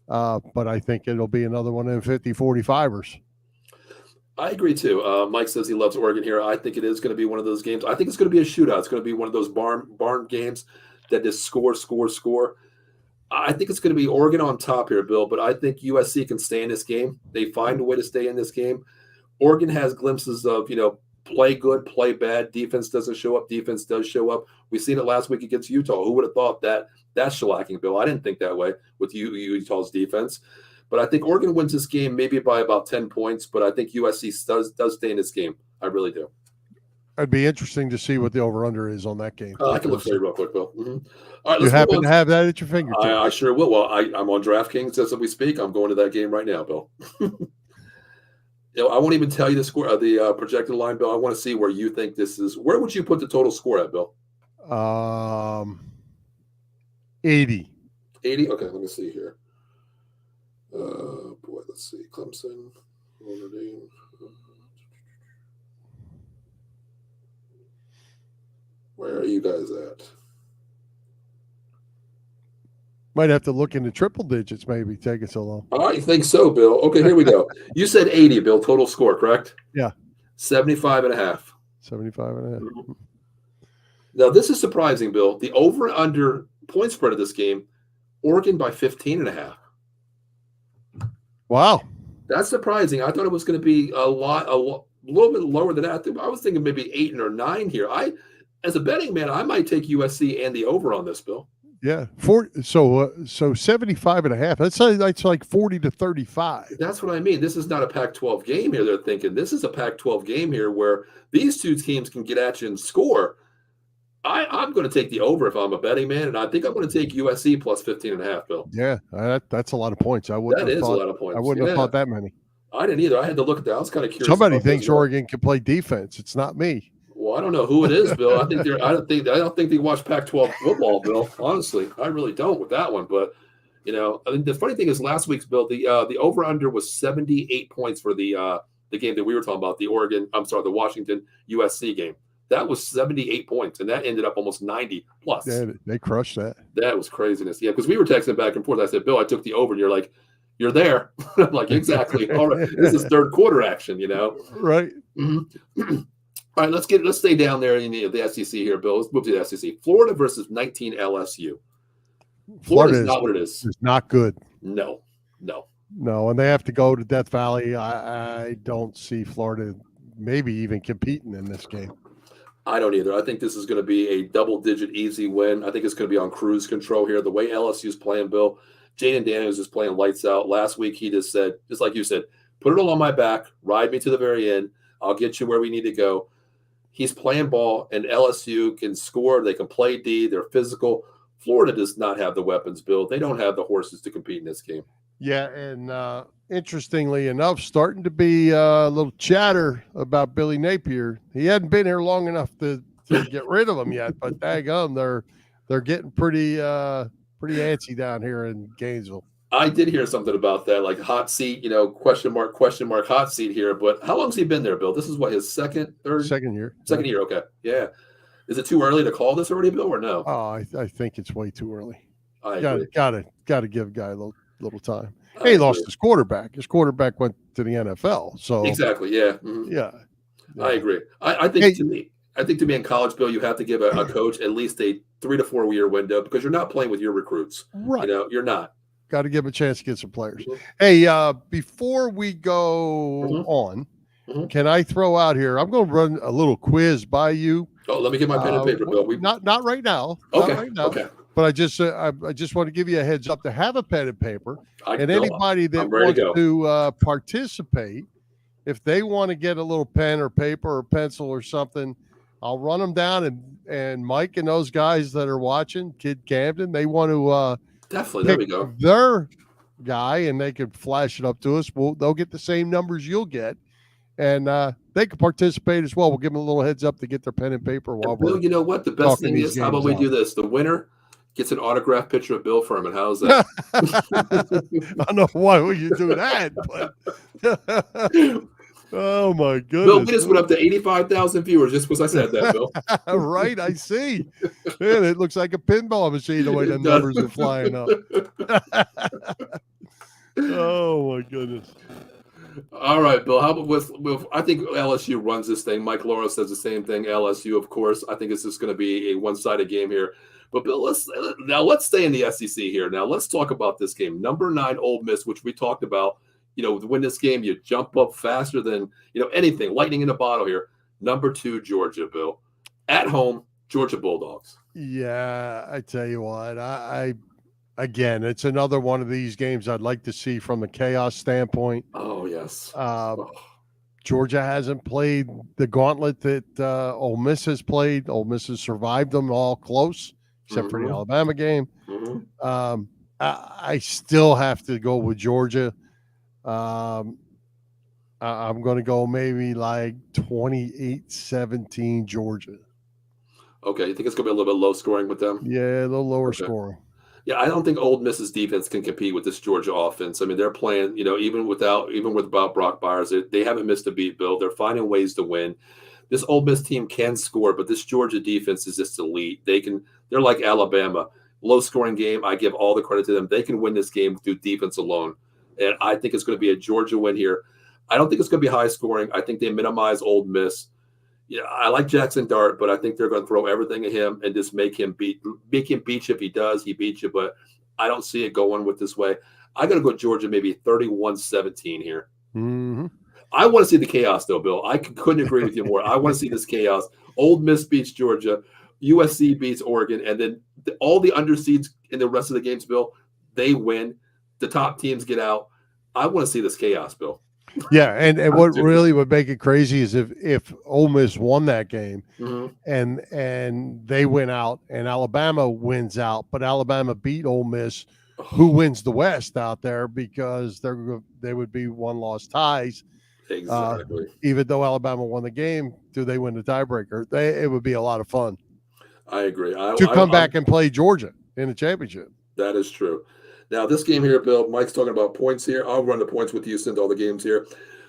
But I think it'll be another one of them 50-45ers. I agree too. Mike says he loves Oregon here. I think it is going to be one of those games. I think it's going to be a shootout. It's going to be one of those barn games that just score. I think it's going to be Oregon on top here, Bill, but I think USC can stay in this game. They find a way to stay in this game. Oregon has glimpses of, play good, play bad. Defense doesn't show up. Defense does show up. We've seen it last week against Utah. Who would have thought that's shellacking, Bill? I didn't think that way with Utah's defense. But I think Oregon wins this game maybe by about 10 points, but I think USC does stay in this game. I really do. It'd be interesting to see what the over-under is on that game. I can look for you real quick, Bill. Mm-hmm. All right, you happen to have that at your fingertips? I sure will. Well, I'm on DraftKings as we speak. I'm going to that game right now, Bill. I won't even tell you the score, the projected line, Bill. I want to see where you think this is. Where would you put the total score at, Bill? 80. 80? Okay, let me see here. Boy, let's see. Clemson, Notre Dame. Where are you guys at? Might have to look into triple digits, maybe. Taking so long. I think so, Bill. Okay, here we go. You said 80, Bill, total score, correct? Yeah. 75.5. 75.5. Now, this is surprising, Bill. The over-under point spread of this game, Oregon by 15.5. Wow. That's surprising. I thought it was going to be a little bit lower than that. I was thinking maybe 8 or 9 here. As a betting man, I might take USC and the over on this, Bill. Yeah. So 75.5. That's like 40-35. That's what I mean. This is not a Pac-12 game here. They're thinking this is a Pac-12 game here where these two teams can get at you and score. I'm going to take the over if I'm a betting man, and I think I'm going to take USC plus 15.5, Bill. Yeah, that's a lot of points. That is a lot of points. I wouldn't have thought that many. I didn't either. I had to look at that. I was kind of curious. Somebody thinks Oregon can play defense. It's not me. Well, I don't know who it is, Bill. I don't think they watch Pac-12 football, Bill. Honestly, I really don't with that one. But I think the funny thing is, last week's, Bill, the over/under was 78 points for the game that we were talking about, the Washington USC game. That was 78 points, and that ended up almost 90 plus. Yeah, they crushed that. That was craziness. Yeah, because we were texting back and forth. I said, Bill, I took the over, and you're like, you're there. I'm like, exactly. All right, this is third quarter action, Right. Mm-hmm. All right, let's stay down there in the SEC here, Bill. Let's move to the SEC. Florida versus 19 LSU. Florida is not what it is. It's not good. No. And they have to go to Death Valley. I don't see Florida maybe even competing in this game. I don't either. I think this is going to be a double-digit easy win. I think it's going to be on cruise control here. The way LSU's playing, Bill, Jaden Daniels is playing lights out. Last week he just said, just like you said, put it all on my back, ride me to the very end. I'll get you where we need to go. He's playing ball, and LSU can score. They can play D. They're physical. Florida does not have the weapons, Bill. They don't have the horses to compete in this game. Yeah, and interestingly enough, starting to be a little chatter about Billy Napier. He hadn't been here long enough to get rid of him yet, but daggone, they're getting pretty antsy down here in Gainesville. I did hear something about that, like hot seat, question mark, hot seat here. But how long has he been there, Bill? This is what, his second year? Second year, okay. Yeah. Is it too early to call this already, Bill, or no? Oh, I think it's way too early. I agree. Gotta give a guy a little time. He lost his quarterback. His quarterback went to the NFL. So exactly, yeah. Mm-hmm. Yeah. I agree. I think to me in college, Bill, you have to give a coach at least a 3 to 4 year window because you're not playing with your recruits. Right. You're not. Got to give him a chance to get some players. Mm-hmm. Hey, before we go on, can I throw out here? I'm going to run a little quiz by you. Oh, let me get my pen and paper, Bill. Not right now. Okay. Not right now. Okay. But I just want to give you a heads up to have a pen and paper. Anybody that wants to participate, if they want to get a little pen or paper or pencil or something, I'll run them down. And Mike and those guys that are watching, Kid Camden, they want to definitely. There we go. Their guy, and they can flash it up to us. They'll get the same numbers you'll get, and they can participate as well. We'll give them a little heads up to get their pen and paper while we're. Bill, you know what? The best thing is, how about we do this? The winner gets an autographed picture of Bill Furman. How's that? I don't know why would you do that, but oh my goodness. Bill, we just went up to 85,000 viewers just because I said that, Bill. Right, I see. Man, it looks like a pinball machine the way the numbers are flying up. Oh my goodness. All right, Bill. How about with I think LSU runs this thing. Mike Laura says the same thing. LSU, of course. I think it's just going to be a one-sided game here. But Bill, let's stay in the SEC here. Now let's talk about this game. Number 9, Ole Miss, which we talked about. To win this game, you jump up faster than anything. Lightning in a bottle here. Number 2, Georgia, Bill, at home, Georgia Bulldogs. Yeah, I tell you what, again, it's another one of these games I'd like to see from a chaos standpoint. Oh yes. Georgia hasn't played the gauntlet that Ole Miss has played. Ole Miss has survived them all close, except for the Alabama game. I still have to go with Georgia. I'm going to go maybe like 28-17 Georgia. Okay, you think it's going to be a little bit low scoring with them? Yeah, a little lower scoring. Yeah, I don't think Ole Miss's defense can compete with this Georgia offense. I mean, they're playing, even without Brock Byers, they haven't missed a beat, Bill. They're finding ways to win. This Ole Miss team can score, but this Georgia defense is just elite. They're like Alabama. Low scoring game. I give all the credit to them. They can win this game through defense alone. And I think it's going to be a Georgia win here. I don't think it's going to be high scoring. I think they minimize Ole Miss. Yeah, I like Jackson Dart, but I think they're going to throw everything at him and just make him beat you. If he does, he beats you. But I don't see it going with this way. I got to go Georgia maybe 31-17 here. Mm-hmm. I want to see the chaos, though, Bill. I couldn't agree with you more. I want to see this chaos. Ole Miss beats Georgia. USC beats Oregon. And then all the underseeds in the rest of the games, Bill, they win. The top teams get out. I want to see this chaos, Bill. Yeah, and what really would make it crazy is if Ole Miss won that game and they went out and Alabama wins out, but Alabama beat Ole Miss, who wins the West out there because they would be one-loss ties. Exactly. Even though Alabama won the game, do they win the tiebreaker? It would be a lot of fun. I agree. To come back and play Georgia in the championship. That is true. Now, this game here, Bill, Mike's talking about points here. I'll run the points with you, send all the games here.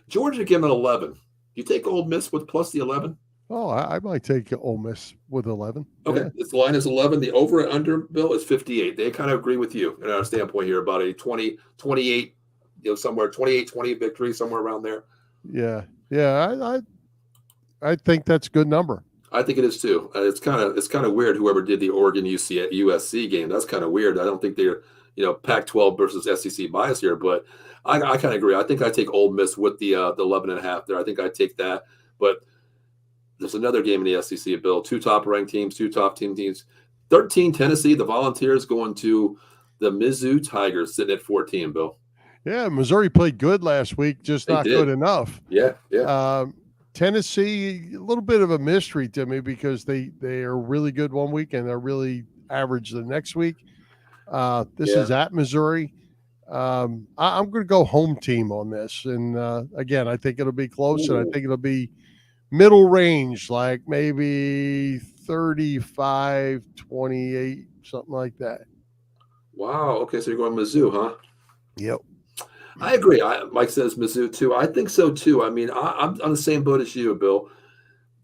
Georgia give them an 11. You take Ole Miss with plus the 11? Oh, I might take Ole Miss with 11. Okay, this line is 11. The over and under, Bill, is 58. They kind of agree with you in our standpoint here about a 28, somewhere 28-20 victory, somewhere around there. Yeah. I think that's a good number. I think it is too. It's kind of weird. Whoever did the Oregon USC game, that's kind of weird. I don't think they're Pac-12 versus SEC bias here, but I kind of agree. I think I take Ole Miss with the 11.5 there. I think I take that. But there's another game in the SEC, Bill. Two top ranked teams, two top 10 teams. 13 Tennessee, the Volunteers going to the Mizzou Tigers, sitting at 14. Bill. Yeah, Missouri played good last week, just not good enough. Yeah. Tennessee, a little bit of a mystery to me because they are really good one week and they're really average the next week. This is at Missouri. I'm going to go home team on this. And again, I think it'll be close. Ooh. And I think it'll be middle range, like maybe 35-28, something like that. Wow. Okay, so you're going Mizzou, huh? Yep. I agree. Mike says Mizzou too. I think so too. I mean, I'm on the same boat as you, Bill.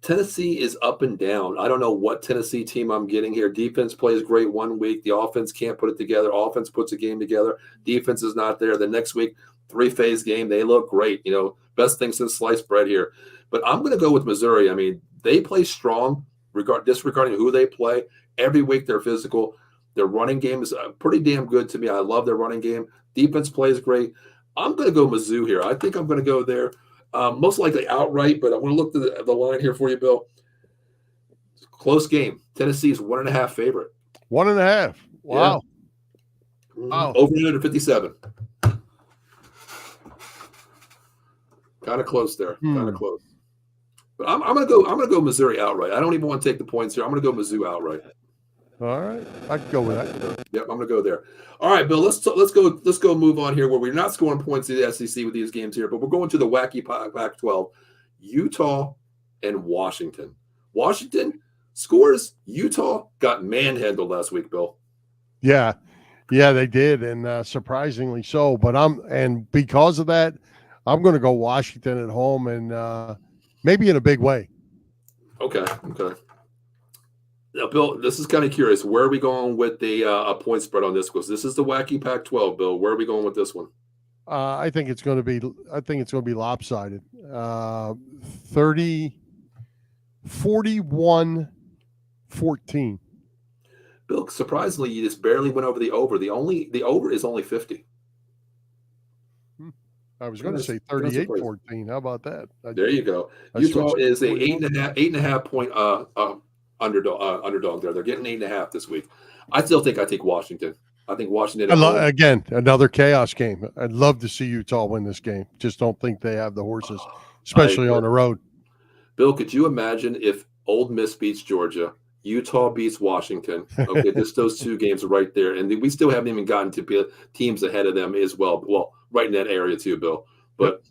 Tennessee is up and down. I don't know what Tennessee team I'm getting here. Defense plays great one week. The offense can't put it together. Offense puts a game together. Defense is not there. The next week, 3-phase game. They look great. Best thing since sliced bread here. But I'm going to go with Missouri. I mean, they play strong, disregarding who they play. Every week they're physical. Their running game is pretty damn good to me. I love their running game. Defense plays great. I'm going to go Mizzou here. I think I'm going to go there. Most likely outright, but I want to look at the line here for you, Bill. Close game. Tennessee's 1.5 favorite. 1.5. Wow. Yeah. Wow. Over under 57. Kind of close there. Kind of close. But I'm going to go Missouri outright. I don't even want to take the points here. I'm going to go Mizzou outright. All right, I can go with that. Yep, I'm going to go there. All right, Bill. Let's go move on here where we're not scoring points in the SEC with these games here, but we're going to the wacky Pac-12, Utah and Washington. Washington scores. Utah got manhandled last week, Bill. Yeah, they did, and surprisingly so. But because of that, I'm going to go Washington at home, and maybe in a big way. Okay. Now, Bill, this is kind of curious. Where are we going with a point spread on this? Because this is the wacky Pac-12, Bill. Where are we going with this one? I think it's going to be lopsided. 41-14. Bill, surprisingly, you just barely went over the over. The over is only 50. I was going to say 38-14. How about that? There you go. Utah is a 8.5 point underdog there. They're getting 8.5 this week. I still think I take Washington. I think Washington. Again, another chaos game. I'd love to see Utah win this game. Just don't think they have the horses, especially on the road. Bill, could you imagine if Ole Miss beats Georgia, Utah beats Washington? Okay, just those two games right there. And we still haven't even gotten to teams ahead of them as well. Well, right in that area too, Bill. But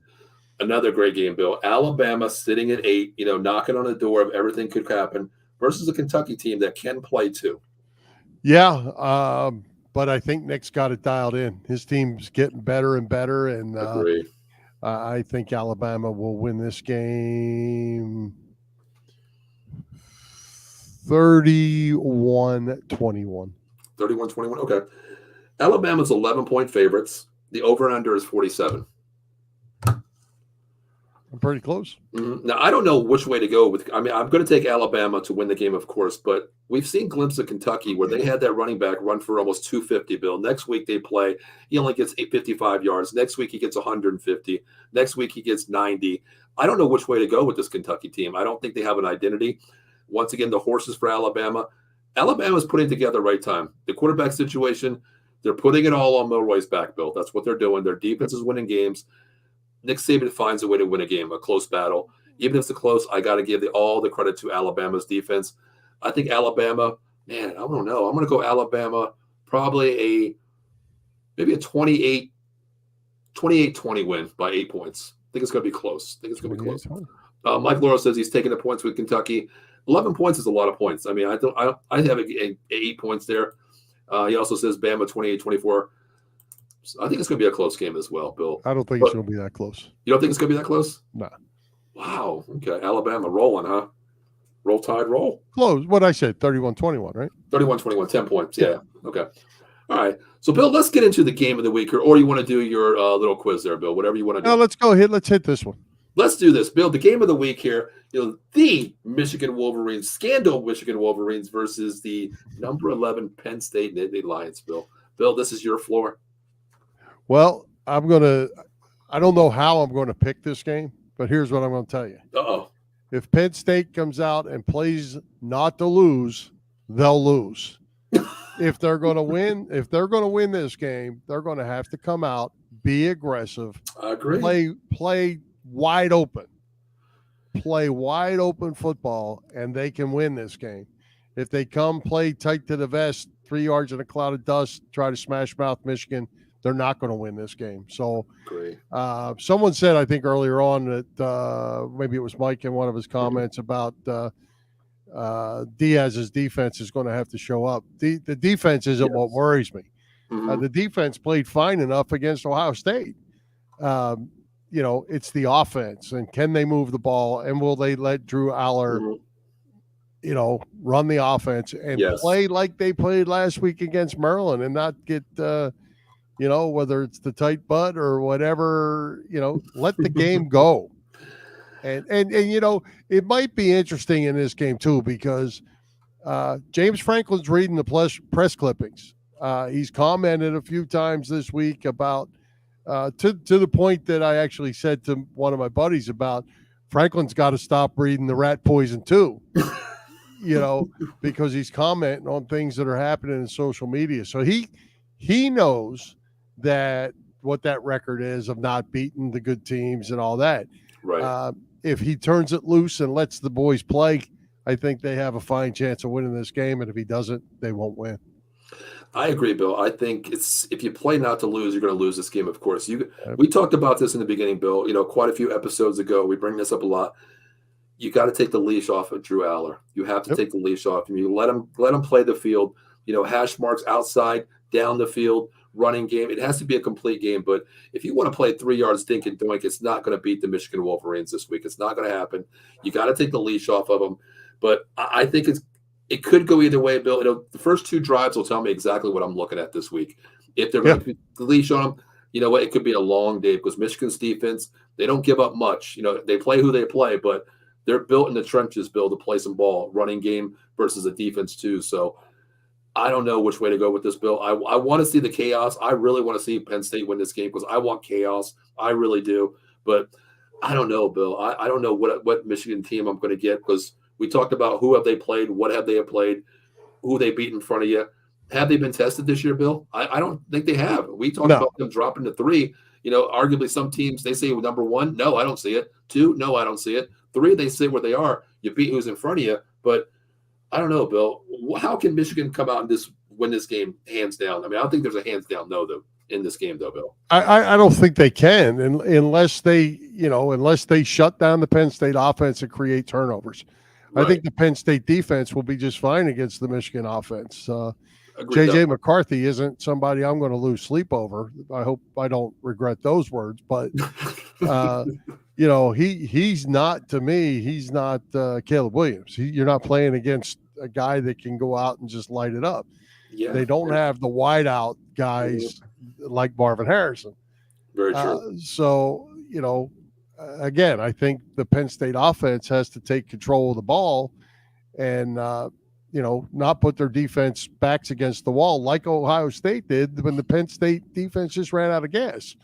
another great game, Bill. Alabama sitting at 8, knocking on the door of everything could happen versus a Kentucky team that can play too. Yeah, but I think Nick's got it dialed in. His team's getting better and better, and I think Alabama will win this game 31-21. 31-21, okay. Alabama's 11-point favorites. The over and under is 47. I'm pretty close. Mm-hmm. Now, I don't know which way to go with. I mean, I'm going to take Alabama to win the game, of course, but we've seen glimpses of Kentucky where they had that running back run for almost 250, Bill. Next week they play. He only gets 55 yards. Next week he gets 150. Next week he gets 90. I don't know which way to go with this Kentucky team. I don't think they have an identity. Once again, the horses for Alabama. Alabama's putting together right time. The quarterback situation, they're putting it all on Milroy's back, Bill. That's what they're doing. Their defense is winning games. Nick Saban finds a way to win a game, a close battle. Even if it's close, I got to give all the credit to Alabama's defense. I think Alabama, man, I don't know. I'm going to go Alabama, probably maybe a 28-20 win by 8 points. I think it's going to be close. Mike Lauro says he's taking the points with Kentucky. 11 points is a lot of points. I mean, I have 8 points there. He also says Bama 28-24. I think it's going to be a close game as well, Bill. I don't think it's going to be that close. You don't think it's going to be that close? No. Wow. Okay. Alabama rolling, huh? Roll Tide roll. Close. What I said, 31-21, right? 31-21, 10 points. Yeah. Okay. All right. So, Bill, let's get into the game of the week, or you want to do your little quiz there, Bill, whatever you want to do. No, let's go ahead. Let's hit this one. Let's do this, Bill. The game of the week here, the Michigan Wolverines, scandal Michigan Wolverines versus the number 11 Penn State Nittany Lions, Bill. Bill, this is your floor. Well, I don't know how I'm going to pick this game, but here's what I'm going to tell you. Uh-oh. If Penn State comes out and plays not to lose, they'll lose. If they're going to win this game, they're going to have to come out, be aggressive, I agree. Play wide open football, and they can win this game. If they come play tight to the vest, 3 yards in a cloud of dust, try to smash mouth Michigan, they're not going to win this game. So someone said, I think earlier on that maybe it was Mike in one of his comments about Diaz's defense is going to have to show up. The defense isn't what worries me. The defense played fine enough against Ohio State. It's the offense, and can they move the ball, and will they let Drew Aller, run the offense and play like they played last week against Maryland and not get, whether it's the tight butt or whatever, let the game go. And it might be interesting in this game too, because James Franklin's reading the press clippings. He's commented a few times this week about, to the point that I actually said to one of my buddies about Franklin's got to stop reading the rat poison too, because he's commenting on things that are happening in social media. So he knows that what that record is of not beating the good teams and all that. Right. If he turns it loose and lets the boys play, I think they have a fine chance of winning this game. And if he doesn't, they won't win. I agree, Bill. I think if you play not to lose, you're going to lose this game, of course. We talked about this in the beginning, Bill, quite a few episodes ago. We bring this up a lot. You got to take the leash off of Drew Aller. You have to take the leash off. You let him play the field, hash marks outside, down the field, running game. It has to be a complete game. But if you want to play 3 yards dink and doink, it's not going to beat the Michigan Wolverines this week. It's not going to happen. You got to take the leash off of them. But I think it could go either way, Bill. The first 2 drives will tell me exactly what I'm looking at this week. If they're going to put the leash on them, you know what? It could be a long day because Michigan's defense, they don't give up much. They play who they play, but they're built in the trenches, Bill, to play some ball, running game versus a defense too. So I don't know which way to go with this, Bill. I want to see the chaos. I really want to see Penn State win this game because I want chaos. I really do. But I don't know, Bill. I don't know what Michigan team I'm going to get because we talked about who have they played, what have they played, who they beat in front of you. Have they been tested this year, Bill? I don't think they have. We talked about them dropping to 3. Arguably some teams, they say number 1. No, I don't see it. 2, no, I don't see it. 3, they sit where they are. You beat who's in front of you. But I don't know, Bill. How can Michigan come out and win this game hands down? I mean, I don't think there's a hands down no though in this game, though, Bill. I don't think they can unless they shut down the Penn State offense and create turnovers. Right. I think the Penn State defense will be just fine against the Michigan offense. J.J. McCarthy isn't somebody I'm going to lose sleep over. I hope I don't regret those words, but he's not, to me, he's not Caleb Williams. You're not playing against a guy that can go out and just light it up. Yeah, they don't have the wide out guys like Marvin Harrison. Very true. Again, I think the Penn State offense has to take control of the ball and, not put their defense backs against the wall like Ohio State did when the Penn State defense just ran out of gas.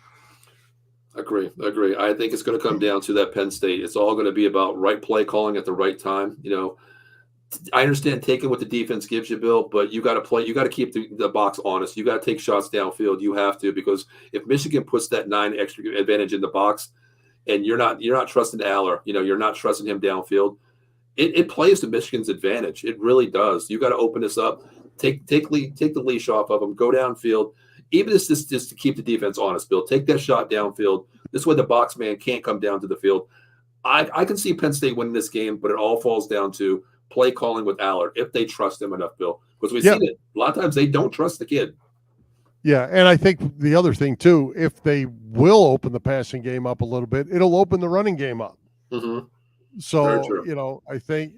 Agree. I think it's going to come down to that Penn State. It's all going to be about right play calling at the right time. I understand taking what the defense gives you, Bill, but you got to play. You got to keep the box honest. You got to take shots downfield. You have to, because if Michigan puts that 9 extra advantage in the box, and you're not trusting Aller, you're not trusting him downfield, it plays to Michigan's advantage. It really does. You got to open this up, take the leash off of them, go downfield. Even if this just to keep the defense honest, Bill, take that shot downfield. This way the box man can't come down to the field. I can see Penn State winning this game, but it all falls down to play calling with Aller if they trust him enough, Bill. Because we've seen it. A lot of times they don't trust the kid. Yeah, and I think the other thing, too, if they will open the passing game up a little bit, it'll open the running game up. Mm-hmm. So, I think,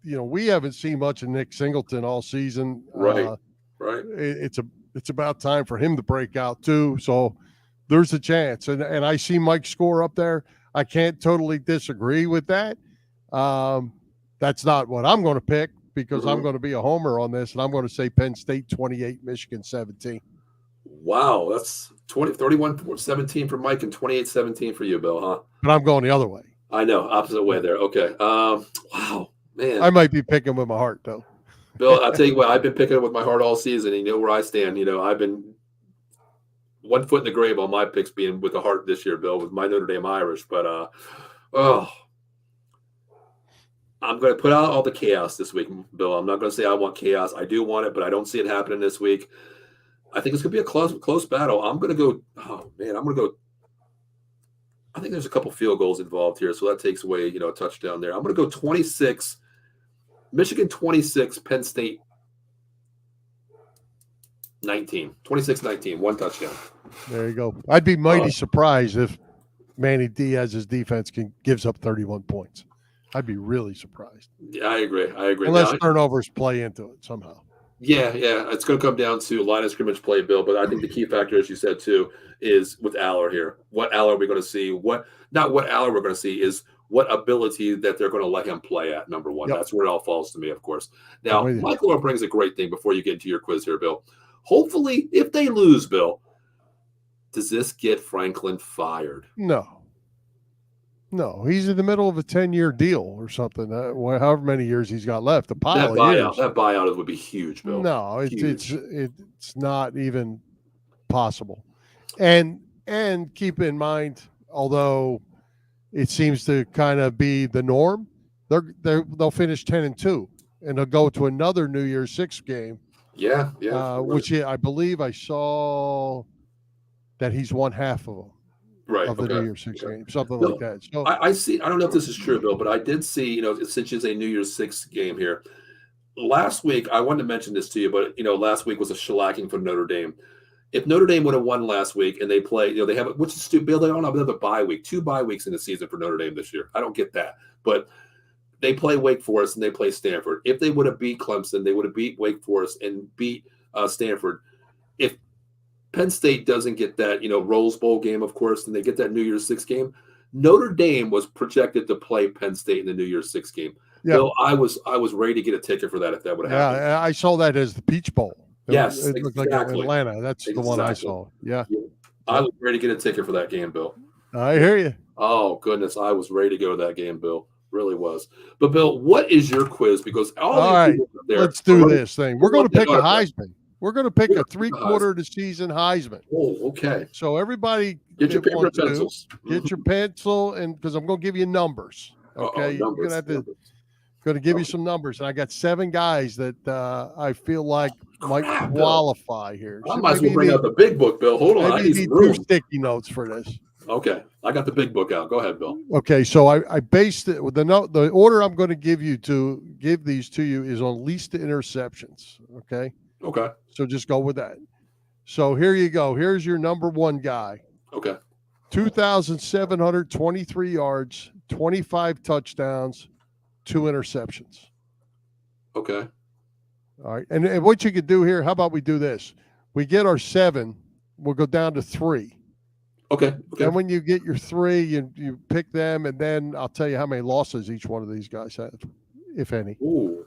we haven't seen much of Nick Singleton all season. Right. It's about time for him to break out, too. So there's a chance. And I see Mike Score up there. I can't totally disagree with that. That's not what I'm going to pick because I'm going to be a homer on this, and I'm going to say Penn State 28, Michigan 17. Wow, that's 31-17 for Mike and 28-17 for you, Bill, huh? But I'm going the other way. I know, opposite way there. Okay. Wow, man. I might be picking with my heart, though. Bill, I'll tell you what, I've been picking with my heart all season, and you know where I stand. You know, I've been 1 foot in the grave on my picks being with the heart this year, Bill, with my Notre Dame Irish. But, I'm going to put out all the chaos this week, Bill. I'm not going to say I want chaos. I do want it, but I don't see it happening this week. I think it's going to be a close battle. I'm going to go, I think there's a couple field goals involved here, so that takes away, a touchdown there. I'm going to go 26, Michigan 26, Penn State 19, 26-19, 1 touchdown. There you go. I'd be mighty surprised if Manny Diaz's defense gives up 31 points. I'd be really surprised. Yeah, I agree. Unless turnovers play into it somehow. Yeah. It's going to come down to line of scrimmage play, Bill. But I think the key factor, as you said, too, is with Aller here. What Aller are we going to see? Not what Aller we're going to see is what ability that they're going to let him play at, number one. Yep. That's where it all falls to me, of course. Now, Michael brings a great thing before you get into your quiz here, Bill. Hopefully, if they lose, Bill, does this get Franklin fired? No, he's in the middle of a 10-year deal or something. However many years he's got left, that buyout would be huge, Bill. No, it's not even possible. And keep in mind, although it seems to kind of be the norm, they'll finish 10-2, and they'll go to another New Year's Six game. Yeah. Which I believe I saw that he's won half of them. Right. Of the New Year's Six game, something like that. So I see. I don't know if this is true, Bill, but I did see, since it's a New Year's Six game here. Last week, I wanted to mention this to you, but last week was a shellacking for Notre Dame. If Notre Dame would have won last week and they play, they have, which is stupid, Bill, they don't have another bye week, 2 bye weeks in the season for Notre Dame this year. I don't get that, but they play Wake Forest and they play Stanford. If they would have beat Clemson, they would have beat Wake Forest and beat Stanford. If Penn State doesn't get that, Rose Bowl game, of course, and they get that New Year's Six game. Notre Dame was projected to play Penn State in the New Year's Six game. Yeah. So I was ready to get a ticket for that if that would have happened. Yeah, I saw that as the Peach Bowl. It looked like Atlanta. That's the one I saw. Yeah. I was ready to get a ticket for that game, Bill. I hear you. Oh, goodness. I was ready to go to that game, Bill. Really was. But, Bill, what is your quiz? Because all right, let's do this thing. We're going to pick a Heisman. We're going to pick a 3/4 of the season Heisman. Oh, okay. So everybody get your paper and pencils. Get your pencil, and because I'm going to give you numbers. Okay, you're going to have to give you some numbers, and I got 7 guys that I feel like might qualify here. So I might as well bring out the big book, Bill. Hold on, I need 2 sticky notes for this. Okay, I got the big book out. Go ahead, Bill. Okay, so I based it with the order I'm going to give these to you is on least interceptions. Okay. Okay. So just go with that. So here you go. Here's your number 1 guy. Okay. 2,723 yards, 25 touchdowns, 2 interceptions. Okay. All right. And what you could do here, how about we do this? We get our 7, we'll go down to 3. Okay. And when you get your 3, you pick them, and then I'll tell you how many losses each one of these guys have, if any. Oh,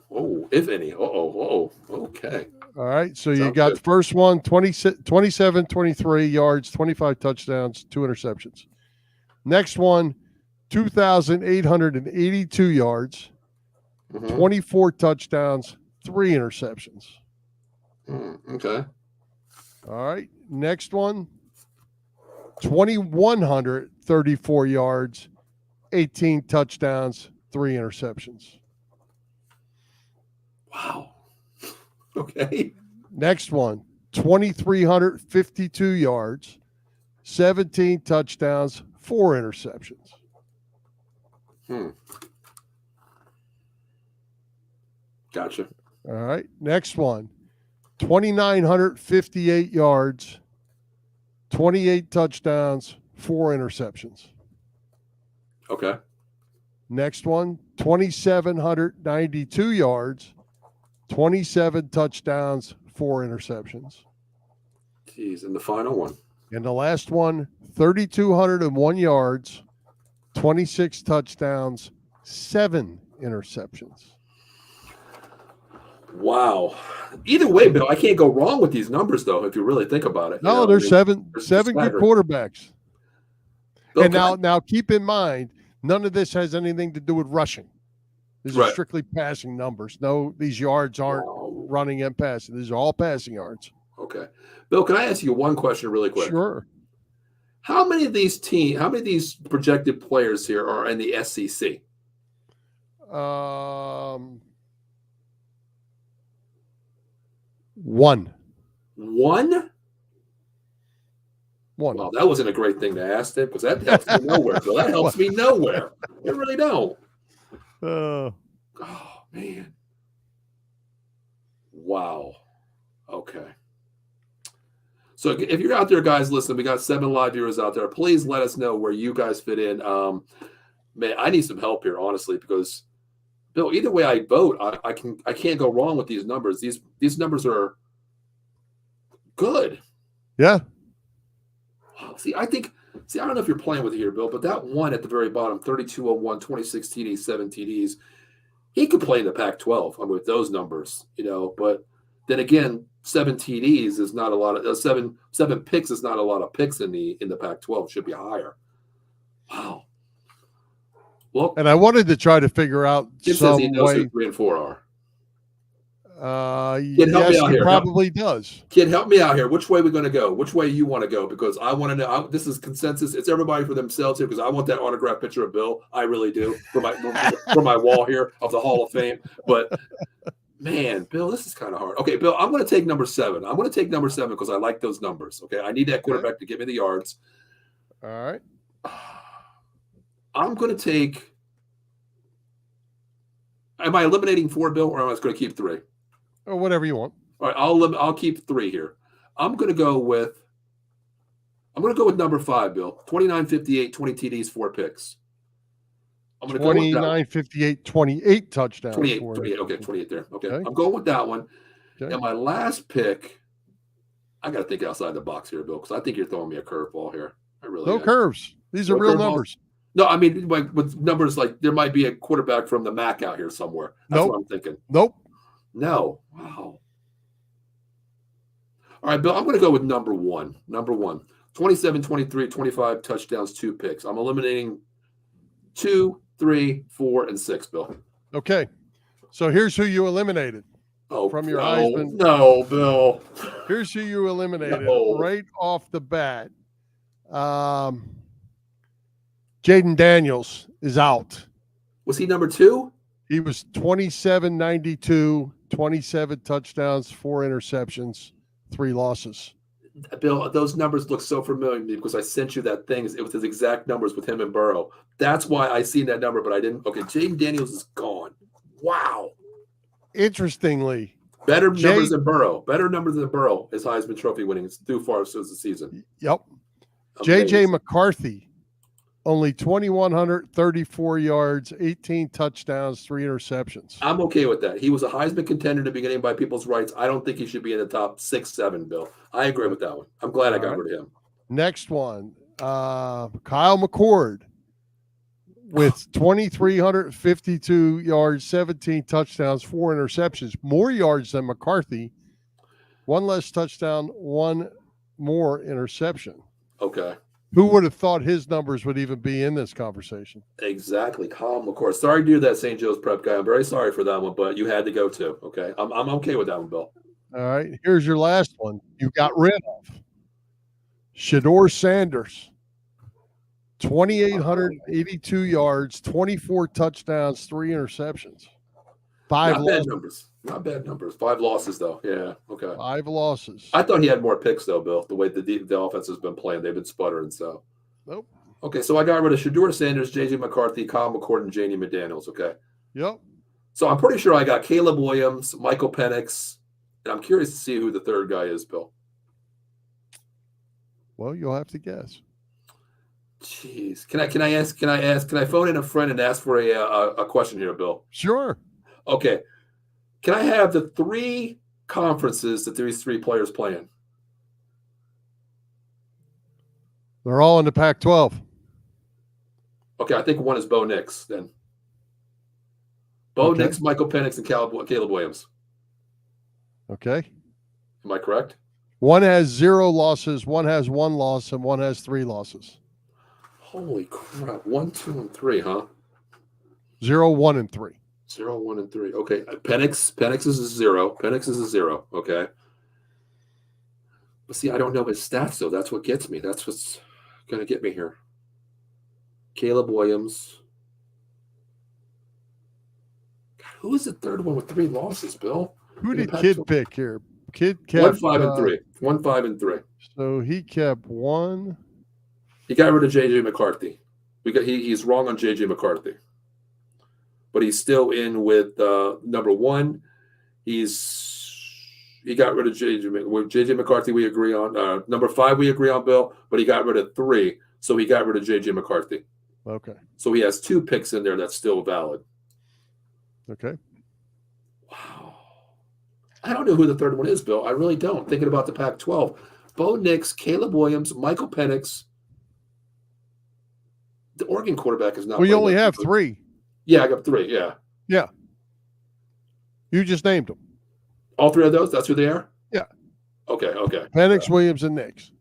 if any. Okay. All right. So you got the first one, 27, 23 yards, 25 touchdowns, 2 interceptions. Next one, 2,882 yards, 24 touchdowns, 3 interceptions. Okay. All right. Next one, 2,134 yards, 18 touchdowns, 3 interceptions. Wow. Okay. Next one, 2,352 yards, 17 touchdowns, 4 interceptions. Gotcha. All right. Next one, 2,958 yards, 28 touchdowns, 4 interceptions. Okay. Next one, 2,792 yards, 27 touchdowns, 4 interceptions. Jeez, and the final one. And the last one, 3,201 yards, 26 touchdowns, 7 interceptions. Wow. Either way, Bill, I can't go wrong with these numbers, though, if you really think about it. No, there's seven good quarterbacks. Bill, and now keep in mind, none of this has anything to do with rushing. These are strictly passing numbers. No, these yards aren't running and passing. These are all passing yards. Okay. Bill, can I ask you one question really quick? Sure. How many of these projected players here are in the SEC? One. One? One. Well, that wasn't a great thing to ask them because that helps me nowhere. Bill. That helps me nowhere. It really don't. Oh, man. Wow. Okay. So if you're out there, guys, listen, we got 7 live viewers out there. Please let us know where you guys fit in. Man, I need some help here, honestly, because Bill, either way I vote, I can't go wrong with these numbers. These numbers are good. Yeah. Wow. I don't know if you're playing with it here, Bill, but that one at the very bottom, 3201, 26 TDs, 7 TDs, he could play in the Pac-12. I mean, with those numbers, but then again, 7 TDs is not a lot of 7 picks is not a lot of picks in the Pac-12. It should be higher. Wow. Well, and I wanted to try to figure out some he knows way. Who 3 and 4 are. Yes, he probably does. Kid, help me out here. Which way are we going to go? Which way you want to go? Because I want to know. This is consensus. It's everybody for themselves here because I want that autographed picture of Bill. I really do for my wall here of the Hall of Fame. But man, Bill, this is kind of hard. Okay, Bill, I'm going to take number 7. I'm going to take number 7 because I like those numbers. Okay, I need that quarterback to give me the yards. All right. I'm going to take. Am I eliminating 4, Bill, or am I just going to keep 3? Or whatever you want. All right, I'll keep 3 here. I'm going to go with number 5, Bill. 29-58, 20 TDs, 4 picks. I'm going to go with 29-58, 28 touchdowns. 28, okay, 28 there. Okay. I'm going with that one. Okay. And my last pick, I got to think outside the box here, Bill, because I think you're throwing me a curveball here. I really am. Curves. These are real numbers. No, I mean, like with numbers like there might be a quarterback from the MAC out here somewhere. That's what I'm thinking. Nope. No. Wow. All right, Bill, I'm going to go with number 1. Number 1. 27, 23, 25 touchdowns, 2 picks. I'm eliminating 2, 3, 4, and 6, Bill. Okay. So here's who you eliminated from your Heisman. No, Bill. Here's who you eliminated right off the bat. Jaden Daniels is out. Was he number 2? He was 27-92, 27 touchdowns, 4 interceptions, 3 losses. Bill, those numbers look so familiar to me because I sent you that thing. It was his exact numbers with him and Burrow. That's why I seen that number, but I didn't. Okay, Jaden Daniels is gone. Wow. Interestingly. Better numbers than Burrow. Better numbers than Burrow is Heisman Trophy winning. It's through far as the season. Yep. J.J. McCarthy. Only 2,134 yards, 18 touchdowns, 3 interceptions. I'm okay with that. He was a Heisman contender in the beginning by people's rights. I don't think he should be in the top 6, 7, Bill. I agree with that one. I'm glad I got rid of him. Next one, Kyle McCord with 2,352 yards, 17 touchdowns, 4 interceptions. More yards than McCarthy. 1 less touchdown, 1 more interception. Okay. Who would have thought his numbers would even be in this conversation? Exactly. Calm, of course. Sorry to do that, St. Joe's prep guy. I'm very sorry for that one, but you had to go too. Okay. I'm okay with that one, Bill. All right. Here's your last one. You got rid of Shedeur Sanders. 2,882 yards, 24 touchdowns, 3 interceptions. 5 Not losses. bad numbers. Not bad numbers. 5 losses, though. Yeah. Okay. 5 losses. I thought he had more picks, though, Bill, the way the offense has been playing. They've been sputtering, so. Nope. Okay, so I got rid of Shedeur Sanders, J.J. McCarthy, Kyle McCord, and J.D. McDaniels, okay? Yep. So I'm pretty sure I got Caleb Williams, Michael Penix, and I'm curious to see who the third guy is, Bill. Well, you'll have to guess. Jeez. Can I phone in a friend and ask for a question here, Bill? Sure. Okay. Can I have the 3 conferences that these 3 players play in? They're all in the Pac-12. Okay, I think one is Bo Nix then. Bo Nix, Michael Penix, and Caleb Williams. Okay. Am I correct? One has 0 losses, one has 1 loss, and one has 3 losses. Holy crap. 1, 2, and 3, huh? 0, 1, and 3. 0, 1, and 3. Okay. Penix is a 0. Penix is a 0. Okay. But see, I don't know his stats, though. That's what gets me. That's what's going to get me here. Caleb Williams. God, who is the third one with 3 losses, Bill? Who did Kid pick here? Kid kept 1, 5, and 3. 1, 5, and 3. So he kept 1. He got rid of JJ McCarthy. He's wrong on JJ McCarthy, but he's still in with number 1. He got rid of JJ McCarthy. We agree on number 5. We agree on Bill, but he got rid of 3, so he got rid of JJ McCarthy. Okay. So he has 2 picks in there that's still valid. Okay. Wow. I don't know who the third one is, Bill. I really don't. Thinking about the Pac-12, Bo Nix, Caleb Williams, Michael Penix. The Oregon quarterback is not. Well, you only have 3. Yeah, I got 3. Yeah. Yeah. You just named them. All 3 of those? That's who they are? Yeah. Okay. Penix, Williams, and Nix.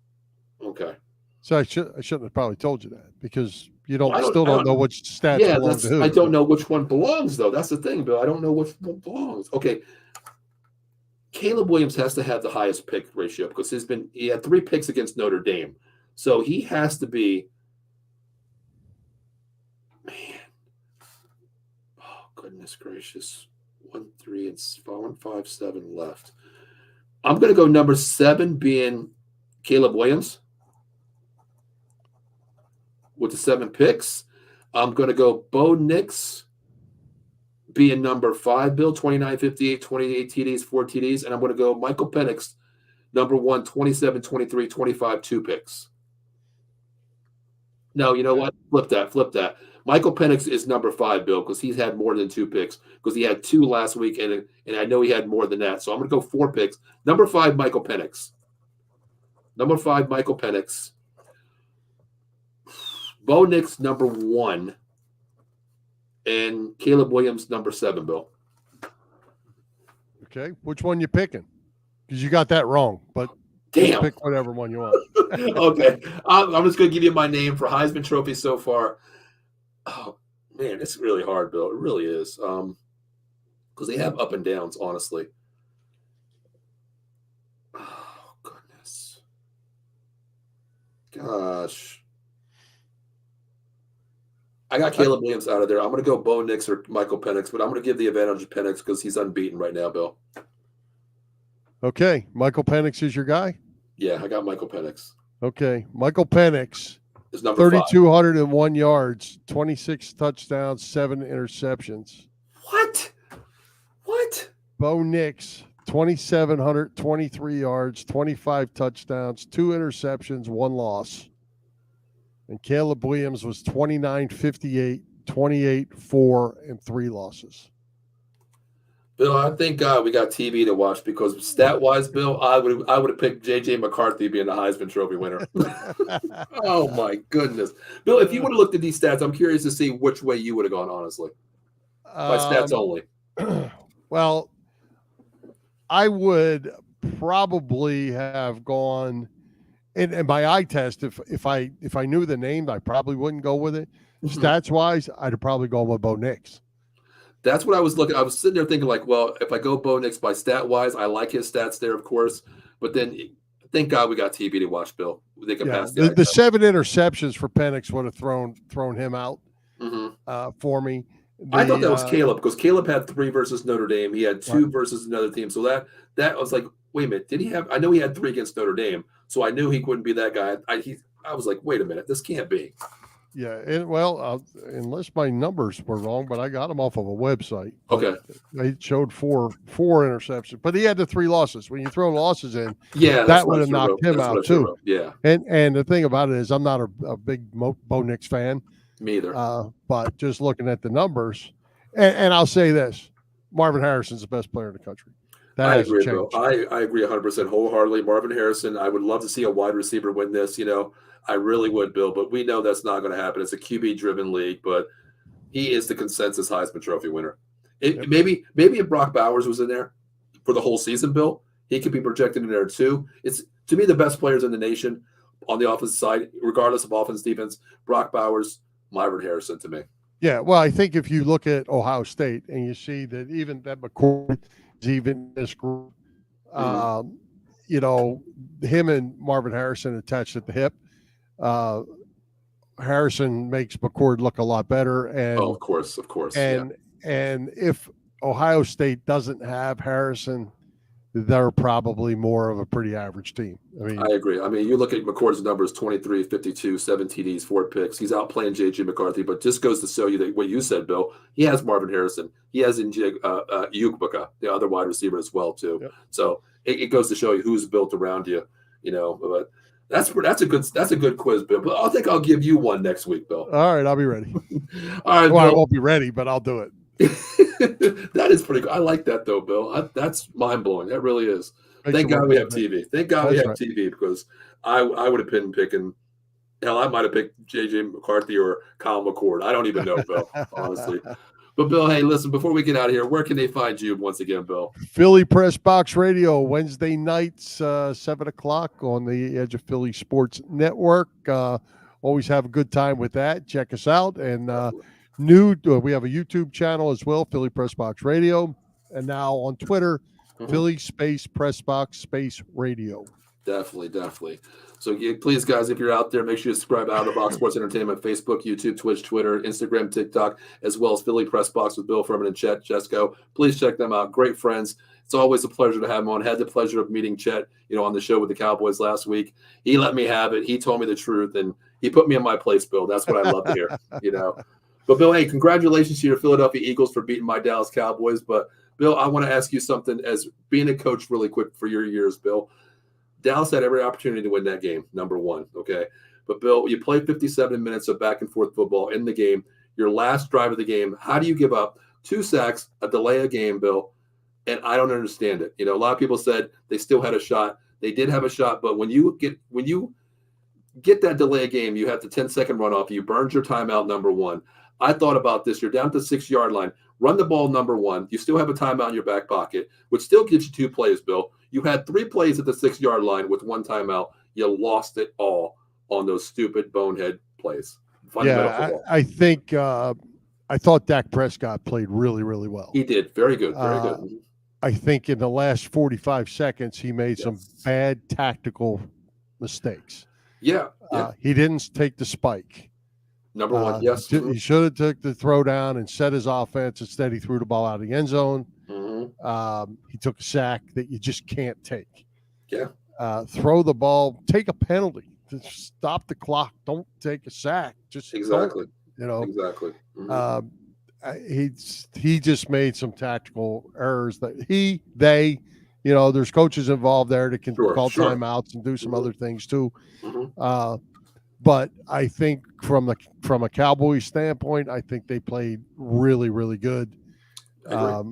Okay. So I shouldn't have probably told you that because you don't know which stats belong to who. I don't know which one belongs, though. That's the thing, Bill. I don't know which one belongs. Okay. Caleb Williams has to have the highest pick ratio because he had 3 picks against Notre Dame. So he has to be. Man. Oh, goodness gracious. 1, 3, and 4, 5, 7 left. I'm going to go number 7 being Caleb Williams with the 7 picks. I'm going to go Bo Nix being number 5, Bill, 29, 58, 28 TDs, 4 TDs. And I'm going to go Michael Penix, number 1, 27, 23, 25, 2 picks. No, you know what? Flip that. Michael Penix is number 5, Bill, because he's had more than 2 picks because he had 2 last week, and I know he had more than that. So I'm going to go 4 picks. Number 5, Michael Penix. Number 5, Michael Penix. Bo Nix, number 1. And Caleb Williams, number 7, Bill. Okay. Which one you picking? Because you got that wrong, but damn. Pick whatever one you want. Okay. I'm just going to give you my name for Heisman Trophy so far. Oh, man, it's really hard, Bill. It really is. Because they have up and downs, honestly. Oh, goodness. Gosh. I got Caleb Williams out of there. I'm going to go Bo Nix or Michael Penix, but I'm going to give the advantage to Penix because he's unbeaten right now, Bill. Okay. Michael Penix is your guy? Yeah, I got Michael Penix. Okay. Michael Penix is number 3,201 yards, 26 touchdowns, 7 interceptions. What? Bo Nix, 2,723 yards, 25 touchdowns, 2 interceptions, 1 loss. And Caleb Williams was 29, 58, 28, 4, and 3 losses. Bill, I thank God we got TV to watch because stat-wise, Bill, I would have picked J.J. McCarthy being the Heisman Trophy winner. Oh, my goodness. Bill, if you would have looked at these stats, I'm curious to see which way you would have gone, honestly. By stats only. Well, I would probably have gone – and by eye test, if I knew the name, I probably wouldn't go with it. Stats wise, I'd have probably gone with Bo Nix. That's what I was looking. I was sitting there thinking, like, well, if I go Bo Nix by stat wise, I like his stats there, of course. But then, thank God we got TV to watch, Bill. They can pass the 7 interceptions for Penix would have thrown him out for me. I thought that was Caleb because Caleb had 3 versus Notre Dame. He had 2 versus another team. So that was like, wait a minute, did he have? I know he had 3 against Notre Dame, so I knew he wouldn't be that guy. I was like, wait a minute, this can't be. Yeah, unless my numbers were wrong, but I got them off of a website. Okay, they showed four interceptions, but he had the 3 losses. When you throw losses in, yeah, that would have knocked him out too. Yeah, and the thing about it is, I'm not a big Bo Nix fan. Me either. But just looking at the numbers, and I'll say this: Marvin Harrison's the best player in the country. I agree, bro. I agree 100% wholeheartedly. Marvin Harrison, I would love to see a wide receiver win this. You know, I really would, Bill, but we know that's not going to happen. It's a QB-driven league, but he is the consensus Heisman Trophy winner. Yep. Maybe if Brock Bowers was in there for the whole season, Bill, he could be projected in there too. It's, to me, the best players in the nation on the offensive side, regardless of offense, defense. Brock Bowers, Myron Harrison to me. Yeah, well, I think if you look at Ohio State and you see that even that McCord is even in this group, you know, him and Marvin Harrison attached at the hip. Harrison makes McCord look a lot better, and of course, and if Ohio State doesn't have Harrison, they're probably more of a pretty average team. I agree. I mean, you look at McCord's numbers: 23, 52, 7 TDs, 4 picks. He's outplaying J.J. McCarthy, but just goes to show you that what you said, Bill. He has Marvin Harrison. He has Ukbuka, the other wide receiver, as well too. Yep. So it goes to show you who's built around you. You know, but that's a good quiz, Bill. But I think I'll give you one next week, Bill. All right, I'll be ready. All right, well, Bill. I won't be ready, but I'll do it. That is pretty cool. I like that though, Bill. That's mind blowing. That really is. Thank God we have TV. Thank God we have TV, because I would have been picking. Hell, I might have picked J.J. McCarthy or Kyle McCord. I don't even know, Bill, honestly. But Bill, hey, listen, before we get out of here, where can they find you once again, Bill? Philly Press Box Radio, Wednesday nights, 7 o'clock on the Edge of Philly Sports Network. Always have a good time with that. Check us out. And we have a YouTube channel as well, Philly Press Box Radio. And now on Twitter, Philly Space Press Box Space Radio. Definitely. So please, guys, if you're out there, make sure you subscribe Out of the Box Sports Entertainment, Facebook, YouTube, Twitch, Twitter, Instagram, TikTok, as well as Philly Press Box with Bill Furman and Chet Jesko. Please check them out. Great friends. It's always a pleasure to have them on. Had the pleasure of meeting Chet, on the show with the Cowboys last week. He let me have it. He told me the truth, and he put me in my place, Bill. That's what I love to hear, But, Bill, hey, congratulations to your Philadelphia Eagles for beating my Dallas Cowboys. But, Bill, I want to ask you something as being a coach really quick for your years, Bill. Dallas had every opportunity to win that game, number one, okay? But, Bill, you played 57 minutes of back-and-forth football in the game, your last drive of the game. How do you give up 2 sacks, a delay of game, Bill? And I don't understand it. A lot of people said they still had a shot. They did have a shot, but when you get that delay of game, you have the 10-second runoff. You burned your timeout, number one. I thought about this. You're down at the 6-yard line. Run the ball, number one. You still have a timeout in your back pocket, which still gives you 2 plays, Bill. You had 3 plays at the 6-yard line with 1 timeout. You lost it all on those stupid bonehead plays. I think I thought Dak Prescott played really, really well. He did. Very good. Very good. I think in the last 45 seconds, he made some bad tactical mistakes. Yeah. He didn't take the spike. Number one, yes. He should have took the throw down and set his offense. Instead, he threw the ball out of the end zone. He took a sack that you just can't take. Yeah. Throw the ball, take a penalty. Just stop the clock. Don't take a sack. Just exactly. Exactly. Mm-hmm. He just made some tactical errors that there's coaches involved there that can call timeouts and do some other things too. But I think from a Cowboys standpoint, I think they played really, really good. I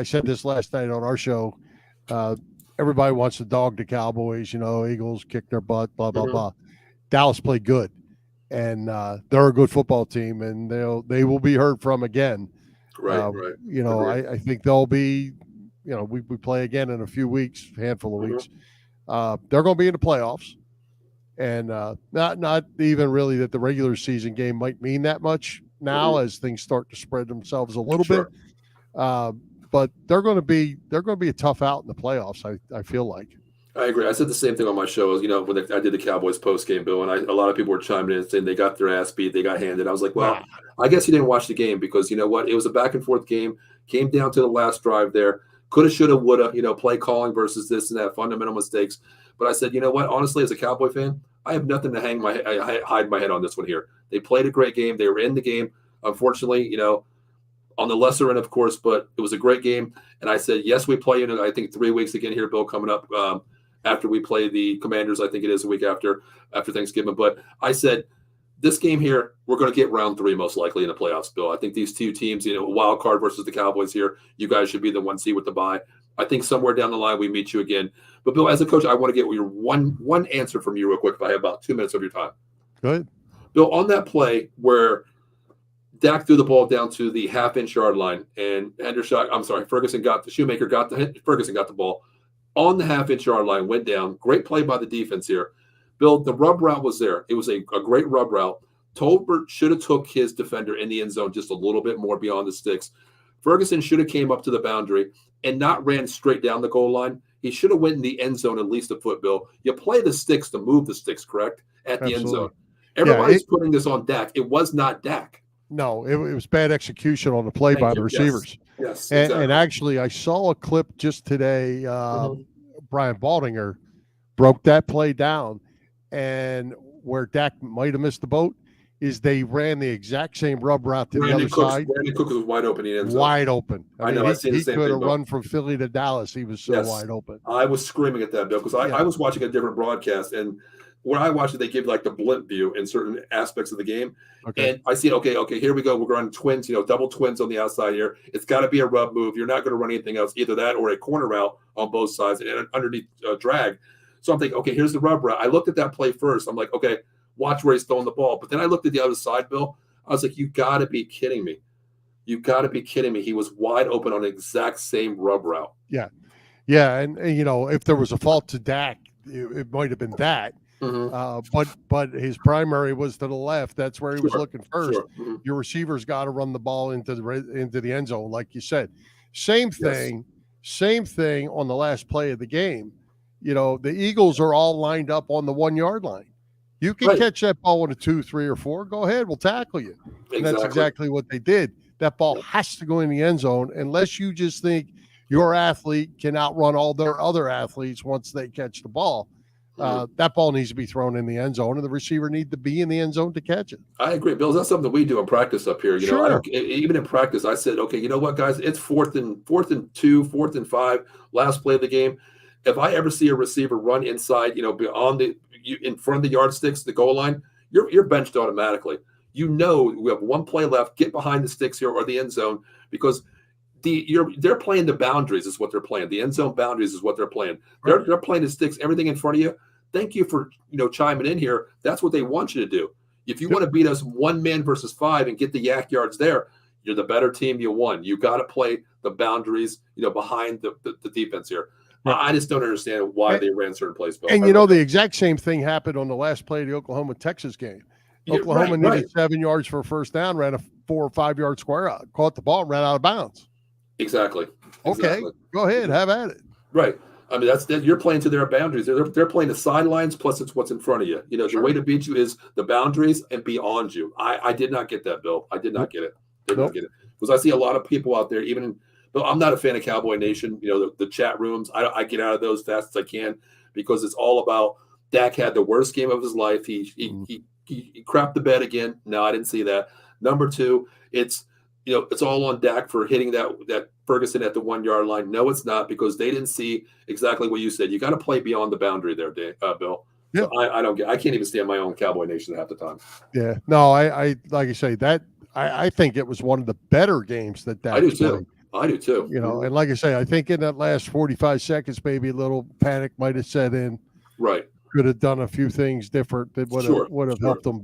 said this last night on our show. Everybody wants to dog the Cowboys. Eagles kick their butt. Blah blah blah. Dallas played good, and they're a good football team, and they will be heard from again. Right. I think they'll be. We play again in a few weeks, handful of weeks. They're going to be in the playoffs. And not even really that the regular season game might mean that much now as things start to spread themselves a little bit. But they're going to be a tough out in the playoffs. I feel like. I agree. I said the same thing on my show. When I did the Cowboys post game, Bill, and a lot of people were chiming in saying they got their ass beat, they got handed. I was like, well, I guess you didn't watch the game, because you know what? It was a back and forth game. Came down to the last drive there. Coulda, shoulda, woulda. Play calling versus this and that, fundamental mistakes. But I said, you know what? Honestly, as a Cowboy fan, I have nothing to hide my head on this one here. They played a great game. They were in the game. Unfortunately, on the lesser end, of course, but it was a great game. And I said, yes, we play in, I think, 3 weeks again here, Bill, coming up after we play the Commanders. I think it is a week after Thanksgiving. But I said, this game here, we're going to get round 3 most likely in the playoffs, Bill. I think these two teams, wild card versus the Cowboys here, you guys should be the 1 seed with the bye. I think somewhere down the line we meet you again. But Bill, as a coach, I want to get your one answer from you real quick. If I have about 2 minutes of your time. Good. Bill, on that play where Dak threw the ball down to the half-inch yard line, and Ferguson got the ball on the half-inch yard line, went down. Great play by the defense here. Bill, the rub route was there. It was a great rub route. Tolbert should have took his defender in the end zone just a little bit more beyond the sticks. Ferguson should have came up to the boundary and not ran straight down the goal line. He should have went in the end zone at least a foot, Bill. You play the sticks to move the sticks, correct? At the end zone. Everybody's putting this on Dak. It was not Dak. No, it was bad execution on the play by the receivers. Yes, exactly. And actually, I saw a clip just today. Brian Baldinger broke that play down, and where Dak might have missed the boat is they ran the exact same rub route to the other side. Brandon Cook was wide open. Wide open. I know. I seen the same thing. He could have run from Philly to Dallas. He was so wide open. I was screaming at that, Bill, because I was watching a different broadcast, and when I watched it, they give like the blimp view in certain aspects of the game. Okay. And I see, okay, here we go. We're running twins, double twins on the outside here. It's got to be a rub move. You're not going to run anything else, either that or a corner route on both sides and underneath drag. So I'm thinking, okay, here's the rub route. I looked at that play first. I'm like, okay, watch where he's throwing the ball. But then I looked at the other side, Bill. I was like, you got to be kidding me. You got to be kidding me. He was wide open on the exact same rub route. Yeah. Yeah. And if there was a fault to Dak, it might have been that. But his primary was to the left. That's where he was looking first. Your receivers got to run the ball into the end zone, like you said. Same thing on the last play of the game. The Eagles are all lined up on the 1 yard line. You can catch that ball in a 2, 3, or 4. Go ahead, we'll tackle you. And that's exactly what they did. That ball has to go in the end zone unless you just think your athlete can outrun all their other athletes once they catch the ball. That ball needs to be thrown in the end zone, and the receiver needs to be in the end zone to catch it. I agree, Bill. That's something we do in practice up here. Even in practice, I said, okay, you know what, guys? It's 4th and 2, 4th and 5, last play of the game. If I ever see a receiver run inside, beyond in front of the yardsticks, the goal line, you're benched automatically. We have one play left. Get behind the sticks here or the end zone, because they're playing the boundaries is what they're playing. The end zone boundaries is what they're playing. They're playing the sticks, everything in front of you. Thank you for chiming in here. That's what they want you to do. If you want to beat us 1 man versus 5 and get the yak yards there, you're the better team. You won. You got to play the boundaries, behind the defense here. I just don't understand why they ran certain plays. And the exact same thing happened on the last play of the Oklahoma-Texas game. Oklahoma needed 7 yards for a first down, ran a 4 or 5 yard square out, caught the ball, and ran out of bounds. Exactly. Okay, go ahead, have at it. Right. I mean, you're playing to their boundaries. They're playing the sidelines plus it's what's in front of you. The way to beat you is the boundaries and beyond you. I did not get that, Bill. I did not get it. Not get it, because I see a lot of people out there. But I'm not a fan of Cowboy Nation. The chat rooms. I get out of those fast as I can, because it's all about Dak had the worst game of his life. He crapped the bed again. No, I didn't see that. Number 2, it's all on Dak for hitting that Ferguson at the 1 yard line. No, it's not, because they didn't see exactly what you said. You got to play beyond the boundary there, Bill. Yeah. So I can't even stand my own Cowboy Nation half the time. Yeah. No, I like you say that. I think it was one of the better games that Dak played. I do too. And like I say, I think in that last 45 seconds, maybe a little panic might have set in. Right. Could have done a few things different that would have helped them,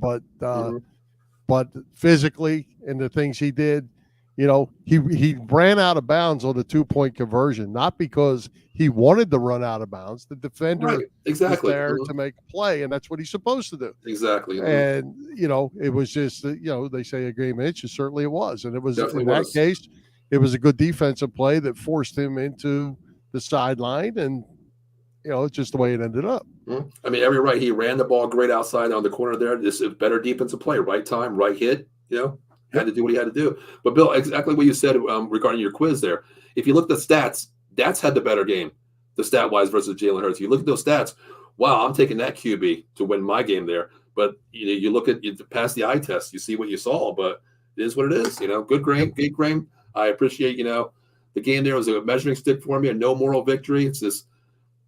but physically and the things he did, he ran out of bounds on the 2-point conversion, not because he wanted to run out of bounds. The defender was there to make a play, and that's what he's supposed to do. Exactly. And, it was just, they say a game of inches. Certainly it was. And it was, in that case, it was a good defensive play that forced him into the sideline, and, it's just the way it ended up. I mean, every right. He ran the ball great outside on the corner there. This is better defensive play, right time, right hit, had to do what he had to do. But Bill, exactly what you said regarding your quiz there. If you look at the stats, Dak had the better game, the stat wise versus Jalen Hurts. You look at those stats. Wow, I'm taking that QB to win my game there. But you look at you pass the eye test, you see what you saw. But it is what it is. Good game. I appreciate the game there was a measuring stick for me, and no moral victory. It's just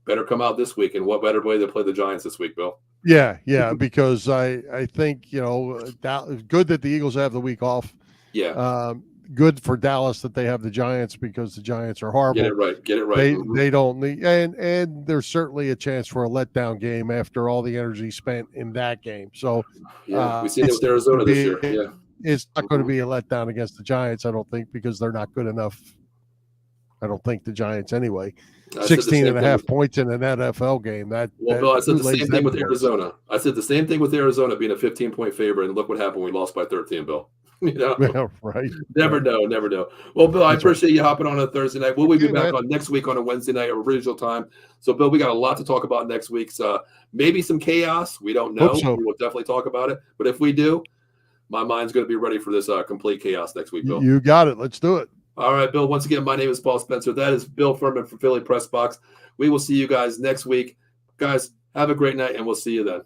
better come out this week, and what better way to play the Giants this week, Bill? Yeah, because I think good that the Eagles have the week off. Yeah. good for Dallas that they have the Giants because the Giants are horrible. Get it right. Get it right. They don't need, and there's certainly a chance for a letdown game after all the energy spent in that game. So yeah, we've seen it with Arizona this year. Yeah, it's not going to be a letdown against the Giants, I don't think, because they're not good enough. I don't think the Giants anyway. 16.5 points in an NFL game. Bill, I said the same thing with Arizona. I said the same thing with Arizona being a 15-point favorite, and look what happened. We lost by 13, Bill. Yeah, right. Never know. Well, Bill, I appreciate you hopping on a Thursday night. We'll be back on next week on a Wednesday night original time. So, Bill, we got a lot to talk about next week. Maybe some chaos. We don't know. So. We will definitely talk about it. But if we do, my mind's going to be ready for this complete chaos next week, Bill. You got it. Let's do it. All right, Bill. Once again, my name is Paul Spencer. That is Bill Furman from Philly Press Box. We will see you guys next week. Guys, have a great night, and we'll see you then.